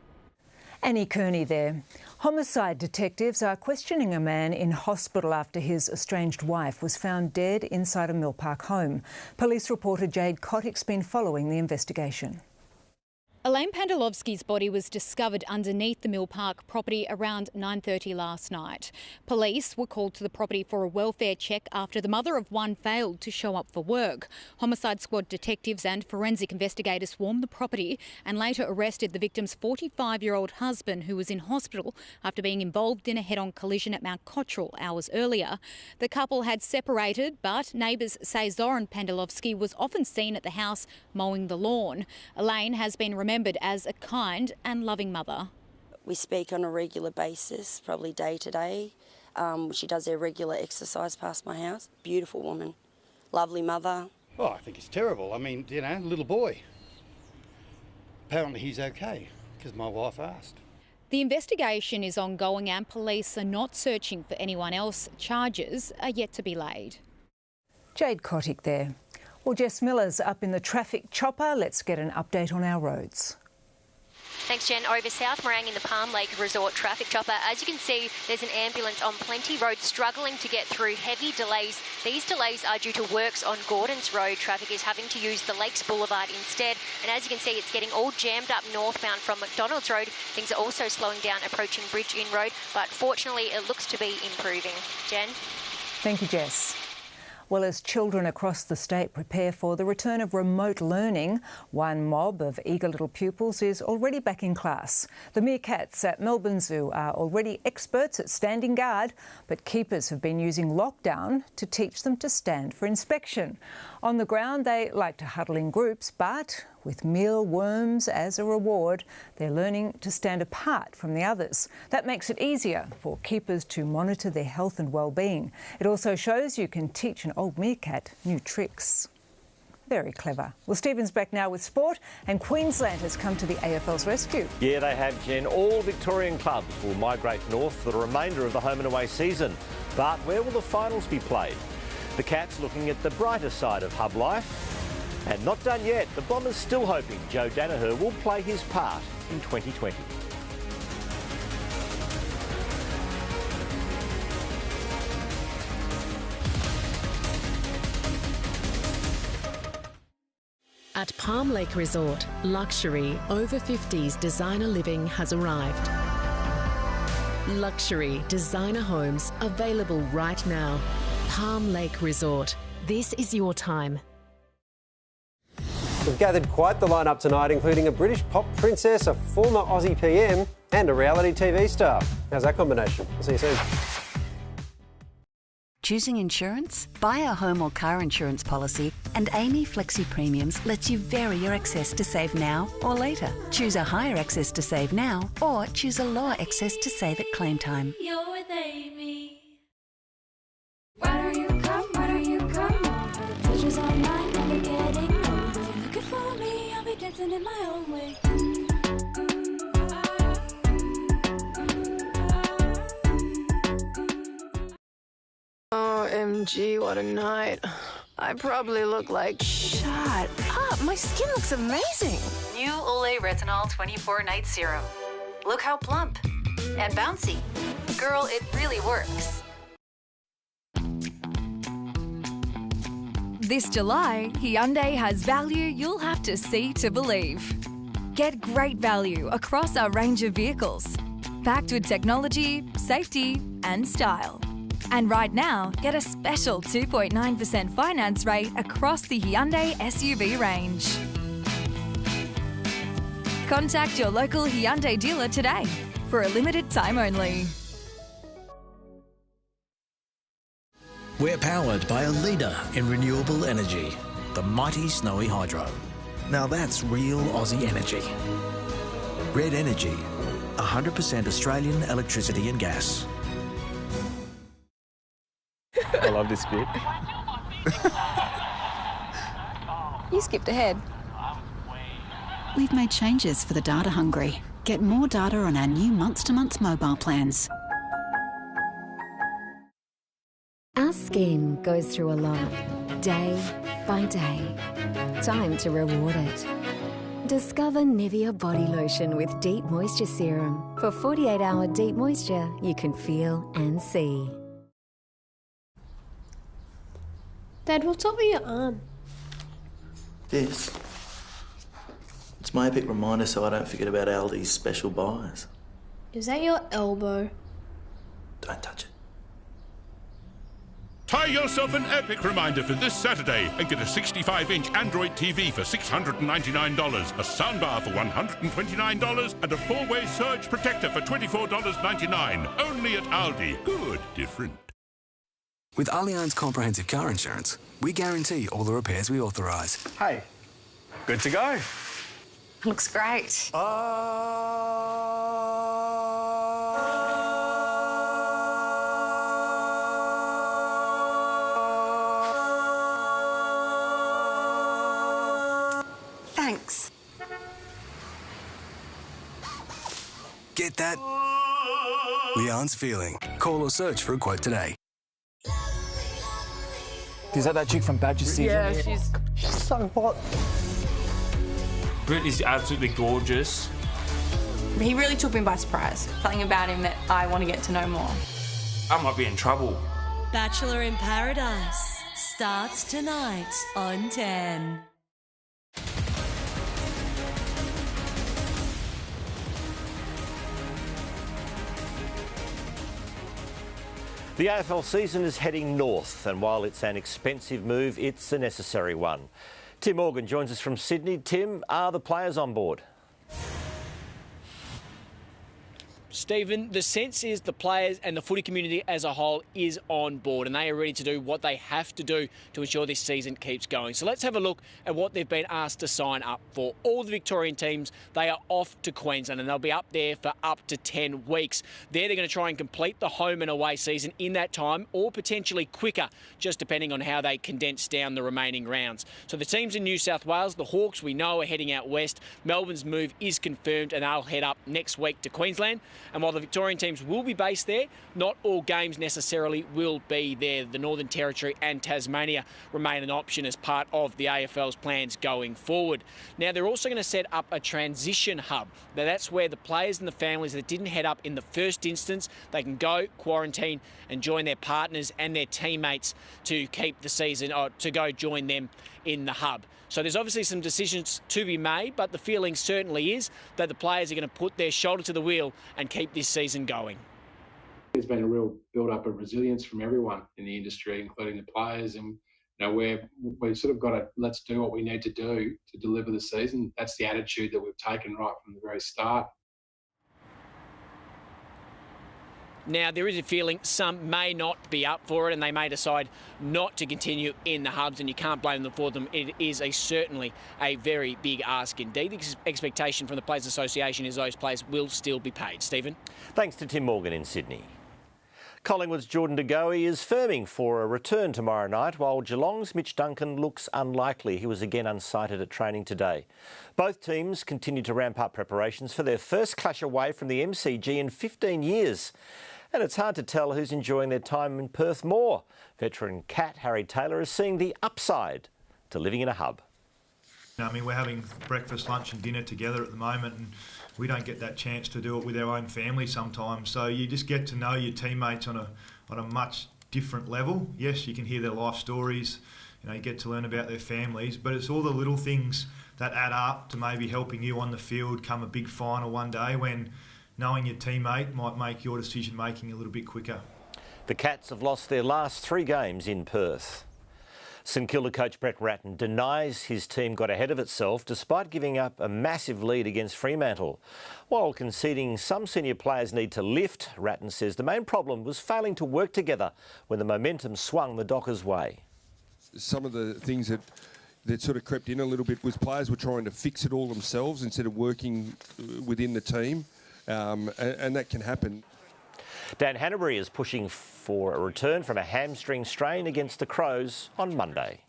Annie Kearney there. Homicide detectives are questioning a man in hospital after his estranged wife was found dead inside a Mill Park home. Police reporter Jade Kotick's been following the investigation. Elaine Pandelovsky's body was discovered underneath the Mill Park property around 9:30 last night. Police were called to the property for a welfare check after the mother of one failed to show up for work. Homicide squad detectives and forensic investigators swarmed the property and later arrested the victim's 45-year-old husband, who was in hospital after being involved in a head-on collision at Mount Cottrell hours earlier. The couple had separated, but neighbours say Zoran Pandelovsky was often seen at the house mowing the lawn. Elaine has been remembered as a kind and loving mother. We speak on a regular basis, probably day to day. She does her regular exercise past my house. Beautiful woman, lovely mother. Oh, I think it's terrible. I mean, little boy. Apparently he's okay, because my wife asked. The investigation is ongoing and police are not searching for anyone else. Charges are yet to be laid. Jade Kotick there. Well, Jess Miller's up in the traffic chopper. Let's get an update on our roads. Thanks, Jen. Over South Morang in the Palm Lake Resort traffic chopper. As you can see, there's an ambulance on Plenty Road struggling to get through. Heavy delays. These delays are due to works on Gordons Road. Traffic is having to use the Lakes Boulevard instead. And as you can see, it's getting all jammed up northbound from McDonald's Road. Things are also slowing down approaching Bridge Inn Road, but fortunately it looks to be improving. Jen? Thank you, Jess. Well, as children across the state prepare for the return of remote learning, one mob of eager little pupils is already back in class. The meerkats at Melbourne Zoo are already experts at standing guard, but keepers have been using lockdown to teach them to stand for inspection. On the ground, they like to huddle in groups, but with mealworms as a reward, they're learning to stand apart from the others. That makes it easier for keepers to monitor their health and well-being. It also shows you can teach an old meerkat new tricks. Very clever. Well, Stephen's back now with sport, and Queensland has come to the AFL's rescue. Yeah, they have, Jen. All Victorian clubs will migrate north for the remainder of the home and away season. But where will the finals be played? The Cats looking at the brighter side of hub life. And not done yet. The Bombers still hoping Joe Danaher will play his part in 2020. At Palm Lake Resort, luxury over 50s designer living has arrived. Luxury designer homes available right now. Palm Lake Resort. This is your time. We've gathered quite the lineup tonight, including a British pop princess, a former Aussie PM and a reality TV star. How's that combination? We'll see you soon. Choosing insurance? Buy a home or car insurance policy and Amy Flexi Premiums lets you vary your excess to save now or later. Choose a higher excess to save now or choose a lower excess to save at claim time. You're with Amy. Why don't you come? Why don't you come on? For the pleasures all mine, never getting old. If you're looking for me, I'll be dancing in my own way. OMG. OMG, what a night. I probably look like... Shut up, my skin looks amazing. New Olay Retinol 24 Night Serum. Look how plump and bouncy. Girl, it really works. This July, Hyundai has value you'll have to see to believe. Get great value across our range of vehicles, packed with technology, safety and style. And right now, get a special 2.9% finance rate across the Hyundai SUV range. Contact your local Hyundai dealer today for a limited time only. We're powered by a leader in renewable energy, the mighty Snowy Hydro. Now that's real Aussie energy. Red Energy, 100% Australian electricity and gas. I love this bit. You skipped ahead. We've made changes for the data hungry. Get more data on our new month-to-month mobile plans. Our skin goes through a lot, day by day. Time to reward it. Discover Nivea Body Lotion with Deep Moisture Serum. For 48-hour deep moisture you can feel and see. Dad, what's up with your arm? This. It's my epic reminder so I don't forget about Aldi's special buys. Is that your elbow? Don't touch it. Tie yourself an epic reminder for this Saturday and get a 65-inch Android TV for $699, a soundbar for $129, and a 4-way surge protector for $24.99. Only at Aldi. Good, different. With Allianz Comprehensive Car Insurance, we guarantee all the repairs we authorise. Hey, good to go. Looks great. Thanks. Get that Allianz feeling. Call or search for a quote today. Is that chick from Badger Season? Yeah, she's so hot. Britt is absolutely gorgeous. He really took me by surprise. Something about him that I want to get to know more. I might be in trouble. Bachelor in Paradise starts tonight on 10. The AFL season is heading north, and while it's an expensive move, it's a necessary one. Tim Morgan joins us from Sydney. Tim, are the players on board? Stephen, the sense is the players and the footy community as a whole is on board, and they are ready to do what they have to do to ensure this season keeps going. So let's have a look at what they've been asked to sign up for. All the Victorian teams, they are off to Queensland, and they'll be up there for up to 10 weeks. There they're going to try and complete the home and away season in that time, or potentially quicker, just depending on how they condense down the remaining rounds. So the teams in New South Wales, the Hawks, we know are heading out west. Melbourne's move is confirmed, and they'll head up next week to Queensland. And while the Victorian teams will be based there, not all games necessarily will be there. The Northern Territory and Tasmania remain an option as part of the AFL's plans going forward. Now, they're also going to set up a transition hub. Now, that's where the players and the families that didn't head up in the first instance, they can go quarantine and join their partners and their teammates to keep the season, or to go join them in the hub. So there's obviously some decisions to be made, but the feeling certainly is that the players are going to put their shoulder to the wheel and keep this season going. There's been a real build-up of resilience from everyone in the industry, including the players, and we've sort of got to let's do what we need to do to deliver the season. That's the attitude that we've taken right from the very start. Now, there is a feeling some may not be up for it, and they may decide not to continue in the hubs, and you can't blame them for them. It is certainly a very big ask indeed. The expectation from the Players Association is those players will still be paid. Stephen? Thanks to Tim Morgan in Sydney. Collingwood's Jordan De Goey is firming for a return tomorrow night, while Geelong's Mitch Duncan looks unlikely. He was again unsighted at training today. Both teams continue to ramp up preparations for their first clash away from the MCG in 15 years. And it's hard to tell who's enjoying their time in Perth more. Veteran cat Harry Taylor is seeing the upside to living in a hub. I mean, we're having breakfast, lunch and dinner together at the moment, and we don't get that chance to do it with our own family sometimes. So you just get to know your teammates on a much different level. Yes, you can hear their life stories, you get to learn about their families, but it's all the little things that add up to maybe helping you on the field come a big final one day, when knowing your teammate might make your decision making a little bit quicker. The Cats have lost their last 3 games in Perth. St Kilda coach Brett Ratten denies his team got ahead of itself despite giving up a massive lead against Fremantle. While conceding some senior players need to lift, Ratten says the main problem was failing to work together when the momentum swung the Dockers' way. Some of the things that sort of crept in a little bit was players were trying to fix it all themselves instead of working within the team, and that can happen. Dan Hanbury is pushing for a return from a hamstring strain against the Crows on Monday.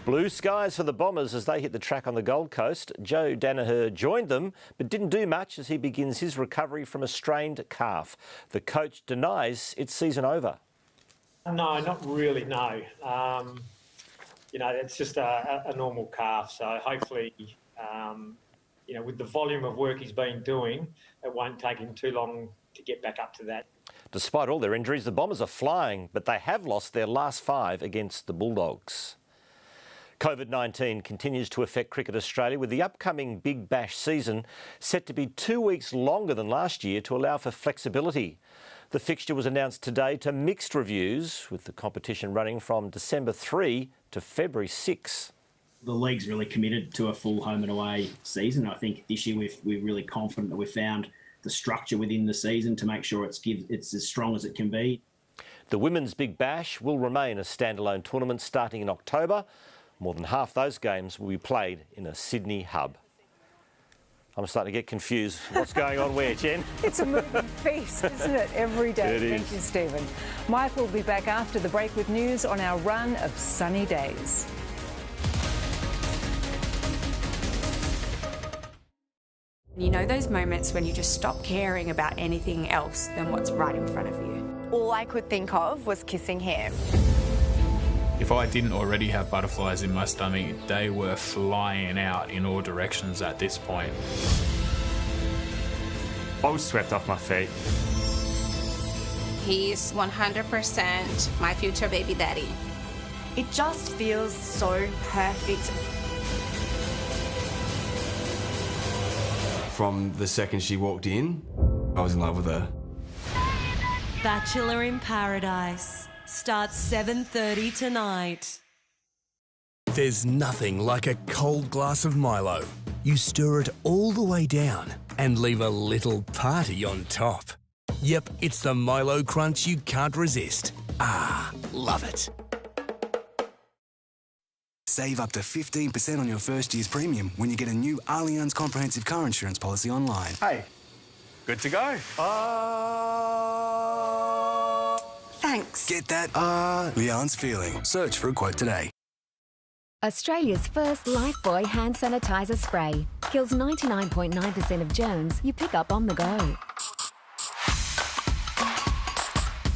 Blue skies for the Bombers as they hit the track on the Gold Coast. Joe Danaher joined them but didn't do much as he begins his recovery from a strained calf. The coach denies it's season over. No, not really, no. It's just a normal calf, so hopefully, with the volume of work he's been doing, it won't take him too long to get back up to that. Despite all their injuries, the Bombers are flying, but they have lost their last 5 against the Bulldogs. COVID-19 continues to affect Cricket Australia, with the upcoming Big Bash season set to be 2 weeks longer than last year to allow for flexibility. The fixture was announced today to mixed reviews, with the competition running from December 3 to February 6. The league's really committed to a full home and away season. I think this year we're really confident that we've found the structure within the season to make sure it's as strong as it can be. The Women's Big Bash will remain a standalone tournament starting in October. More than half those games will be played in a Sydney hub. I'm starting to get confused. What's going on where, Jen? It's a moving feast, isn't it? Every day. Thank you, Stephen. Mike will be back after the break with news on our run of sunny days. You know those moments when you just stop caring about anything else than what's right in front of you? All I could think of was kissing him. If I didn't already have butterflies in my stomach, they were flying out in all directions at this point. I was swept off my feet. He's 100% my future baby daddy. It just feels so perfect. From the second she walked in, I was in love with her. Bachelor in Paradise starts 7:30 tonight. There's nothing like a cold glass of Milo. You stir it all the way down and leave a little party on top. Yep, it's the Milo crunch you can't resist. Ah, love it. Save up to 15% on your first year's premium when you get a new Allianz comprehensive car insurance policy online. Hey, good to go. Thanks. Get that Allianz feeling. Search for a quote today. Australia's first Lifebuoy hand sanitizer spray kills 99.9% of germs you pick up on the go.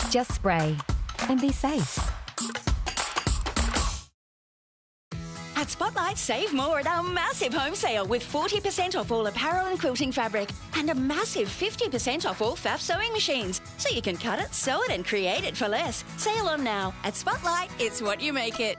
Just spray and be safe. At Spotlight, save more at our massive home sale with 40% off all apparel and quilting fabric and a massive 50% off all faff sewing machines. So you can cut it, sew it and create it for less. Sale on now. At Spotlight, it's what you make it.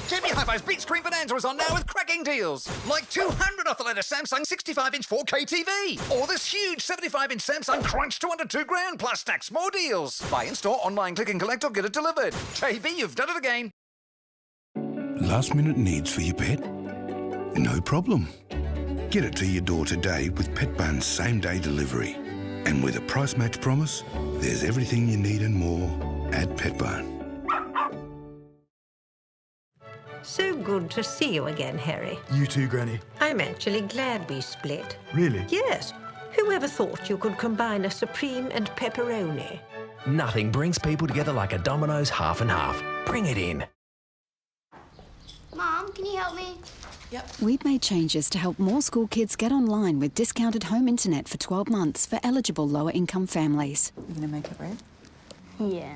JB Hi-Fi's Big Screen Bonanza is on now with cracking deals. Like 200 off the latest Samsung 65-inch 4K TV. Or this huge 75-inch Samsung Crunch to under $2,000 plus stacks more deals. Buy in store, online, click and collect or get it delivered. JB, you've done it again. Last minute needs for your pet? No problem. Get it to your door today with Petbarn's same-day delivery. And with a price match promise, there's everything you need and more at Petbarn. So good to see you again, Harry. You too, Granny. I'm actually glad we split. Really? Yes. Whoever thought you could combine a Supreme and pepperoni? Nothing brings people together like a Domino's half and half. Bring it in. Mom, can you help me? We've made changes to help more school kids get online with discounted home internet for 12 months for eligible lower-income families. You gonna make it red? Yeah.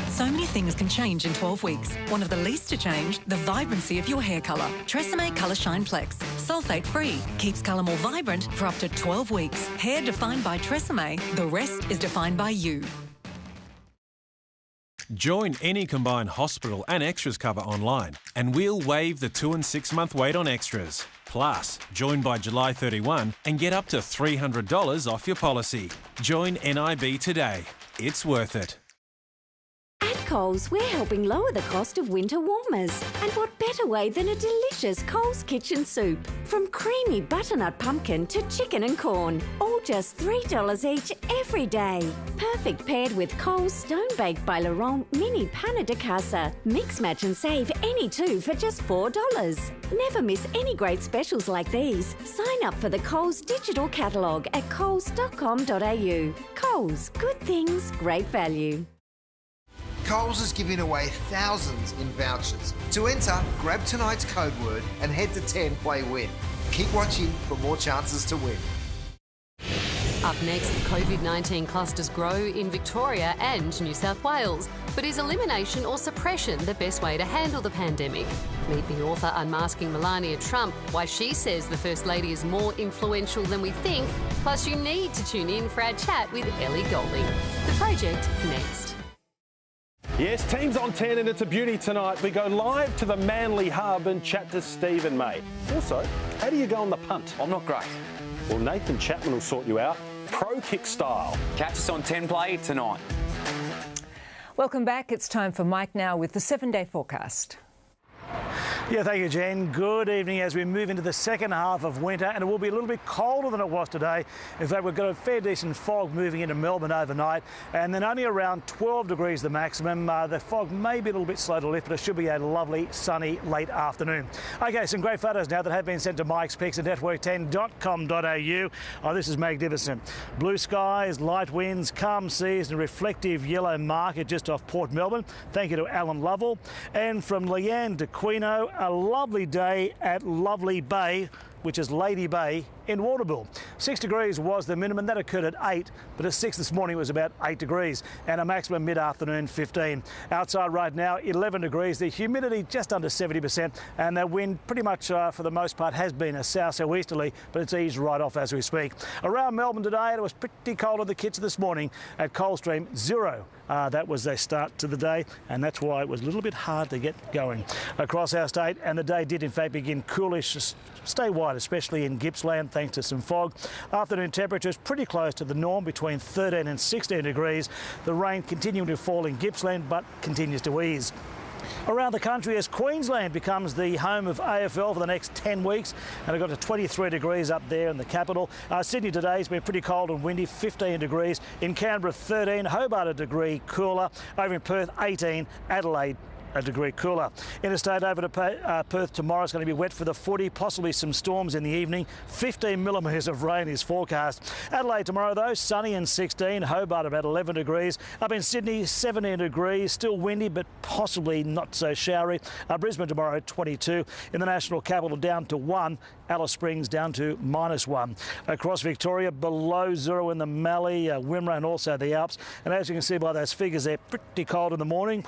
So many things can change in 12 weeks. One of the least to change, the vibrancy of your hair colour. Tresemme Colour Shine Flex. Sulfate-free. Keeps colour more vibrant for up to 12 weeks. Hair defined by Tresemme. The rest is defined by you. Join any combined hospital and extras cover online and we'll waive the 2 and 6 month wait on extras. Plus, join by July 31 and get up to $300 off your policy. Join NIB today. It's worth it. At Coles, we're helping lower the cost of winter warmers. And what better way than a delicious Coles kitchen soup? From creamy butternut pumpkin to chicken and corn. All just $3 each every day. Perfect paired with Coles Stone-Baked by Laurent Mini Panna de Casa. Mix, match and save any two for just $4. Never miss any great specials like these. Sign up for the Coles digital catalogue at coles.com.au. Coles, good things, great value. Coles is giving away thousands in vouchers. To enter, grab tonight's code word and head to 10 Play Win. Keep watching for more chances to win. Up next, COVID-19 clusters grow in Victoria and New South Wales. But is elimination or suppression the best way to handle the pandemic? Meet the author unmasking Melania Trump, why she says the First Lady is more influential than we think. Plus, you need to tune in for our chat with Ellie Golding. The Project next. Yes, Teams on 10 and it's a beauty tonight. We go live to the Manly Hub and chat to Stephen May. Also, how do you go on the punt? I'm not great. Well, Nathan Chapman will sort you out, pro kick style. Catch us on 10 Play tonight. Welcome back. It's time for Mike now with the 7-day forecast. Yeah, thank you, Jen. Good evening as we move into the second half of winter, and it will be a little bit colder than it was today. In fact, we've got a fair decent fog moving into Melbourne overnight, and then only around 12 degrees the maximum. The fog may be a little bit slow to lift, but it should be a lovely, sunny late afternoon. Okay, some great photos now that have been sent to Mike's Pics at network10.com.au. Oh, this is magnificent. Blue skies, light winds, calm seas, and a reflective yellow market just off Port Melbourne. Thank you to Alan Lovell. And from Leanne to Quino, a lovely day at Lovely Bay, which is Lady Bay in Waterville. 6 degrees was the minimum. That occurred at 8, but at 6 this morning it was about 8 degrees and a maximum mid-afternoon 15. Outside right now 11 degrees. The humidity just under 70% and the wind pretty much for the most part has been a south-southeasterly, but it's eased right off as we speak. Around Melbourne today it was pretty cold on the Keyte this morning at Coldstream 0. That was their start to the day, and that's why it was a little bit hard to get going across our state. And the day did in fact begin coolish, stay wide, especially in Gippsland, thanks to some fog. Afternoon temperatures pretty close to the norm, between 13 and 16 degrees. The rain continuing to fall in Gippsland, but continues to ease. Around the country as Queensland becomes the home of AFL for the next 10 weeks, and it got to 23 degrees up there in the capital. Sydney today has been pretty cold and windy, 15 degrees. In Canberra 13, Hobart a degree cooler. Over in Perth 18, Adelaide a degree cooler. Interstate over to Perth tomorrow is going to be wet for the footy, possibly some storms in the evening. 15 millimetres of rain is forecast. Adelaide tomorrow though, sunny and 16. Hobart about 11 degrees. Up in Sydney 17 degrees, still windy but possibly not so showery. Brisbane tomorrow 22. In the national capital down to 1. Alice Springs down to -1. Across Victoria below 0 in the Mallee, Wimmera and also the Alps. And as you can see by those figures, they're pretty cold in the morning.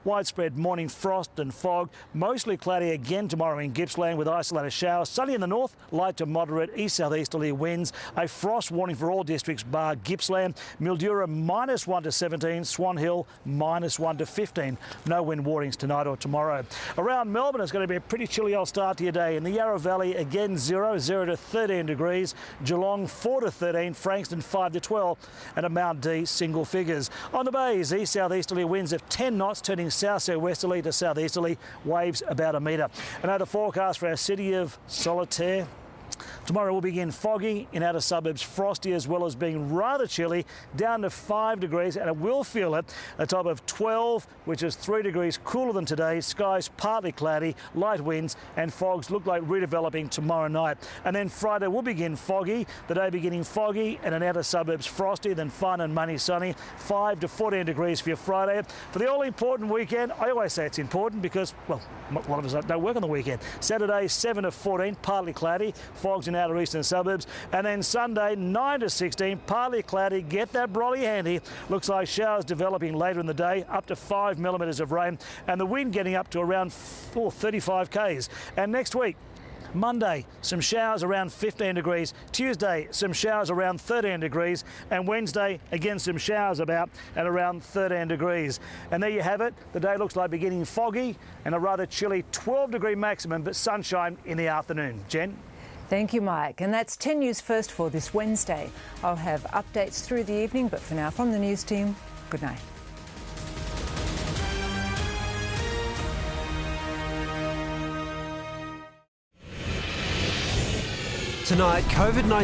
Widespread morning frost and fog. Mostly cloudy again tomorrow in Gippsland with isolated showers. Sunny in the north, light to moderate east-southeasterly winds. A frost warning for all districts bar Gippsland. Mildura -1 to 17. Swan Hill -1 to 15. No wind warnings tonight or tomorrow. Around Melbourne, it's going to be a pretty chilly old start to your day. In the Yarra Valley, again 0 to 13 degrees. Geelong 4 to 13. Frankston 5 to 12. And at Mount D, single figures. On the bays, east-southeasterly winds of 10 knots turning south-southwesterly to southeasterly, waves about 1 metre. And now the forecast for our city of Solitaire. Tomorrow will begin foggy, in outer suburbs frosty, as well as being rather chilly, down to 5 degrees, and it will feel it a top of 12, which is 3 degrees cooler than today. Skies partly cloudy, light winds and fogs look like redeveloping tomorrow night. And then Friday will begin foggy, the day beginning foggy and in outer suburbs frosty, then fun and money sunny, 5 to 14 degrees for your Friday. For the all-important weekend, I always say it's important because, well, a lot of us don't work on the weekend. Saturday, 7 to 14, partly cloudy, fogs in outer eastern suburbs, and then Sunday 9 to 16, partly cloudy. Get that brolly handy. Looks like showers developing later in the day, up to 5 millimetres of rain, and the wind getting up to around 35 k's. And next week, Monday, some showers around 15 degrees. Tuesday, some showers around 13 degrees. And Wednesday, again, some showers about at around 13 degrees. And there you have it. The day looks like beginning foggy and a rather chilly 12-degree maximum, but sunshine in the afternoon. Jen? Thank you, Mike. And that's 10 News First for this Wednesday. I'll have updates through the evening, but for now, from the news team, good night. Tonight, COVID-19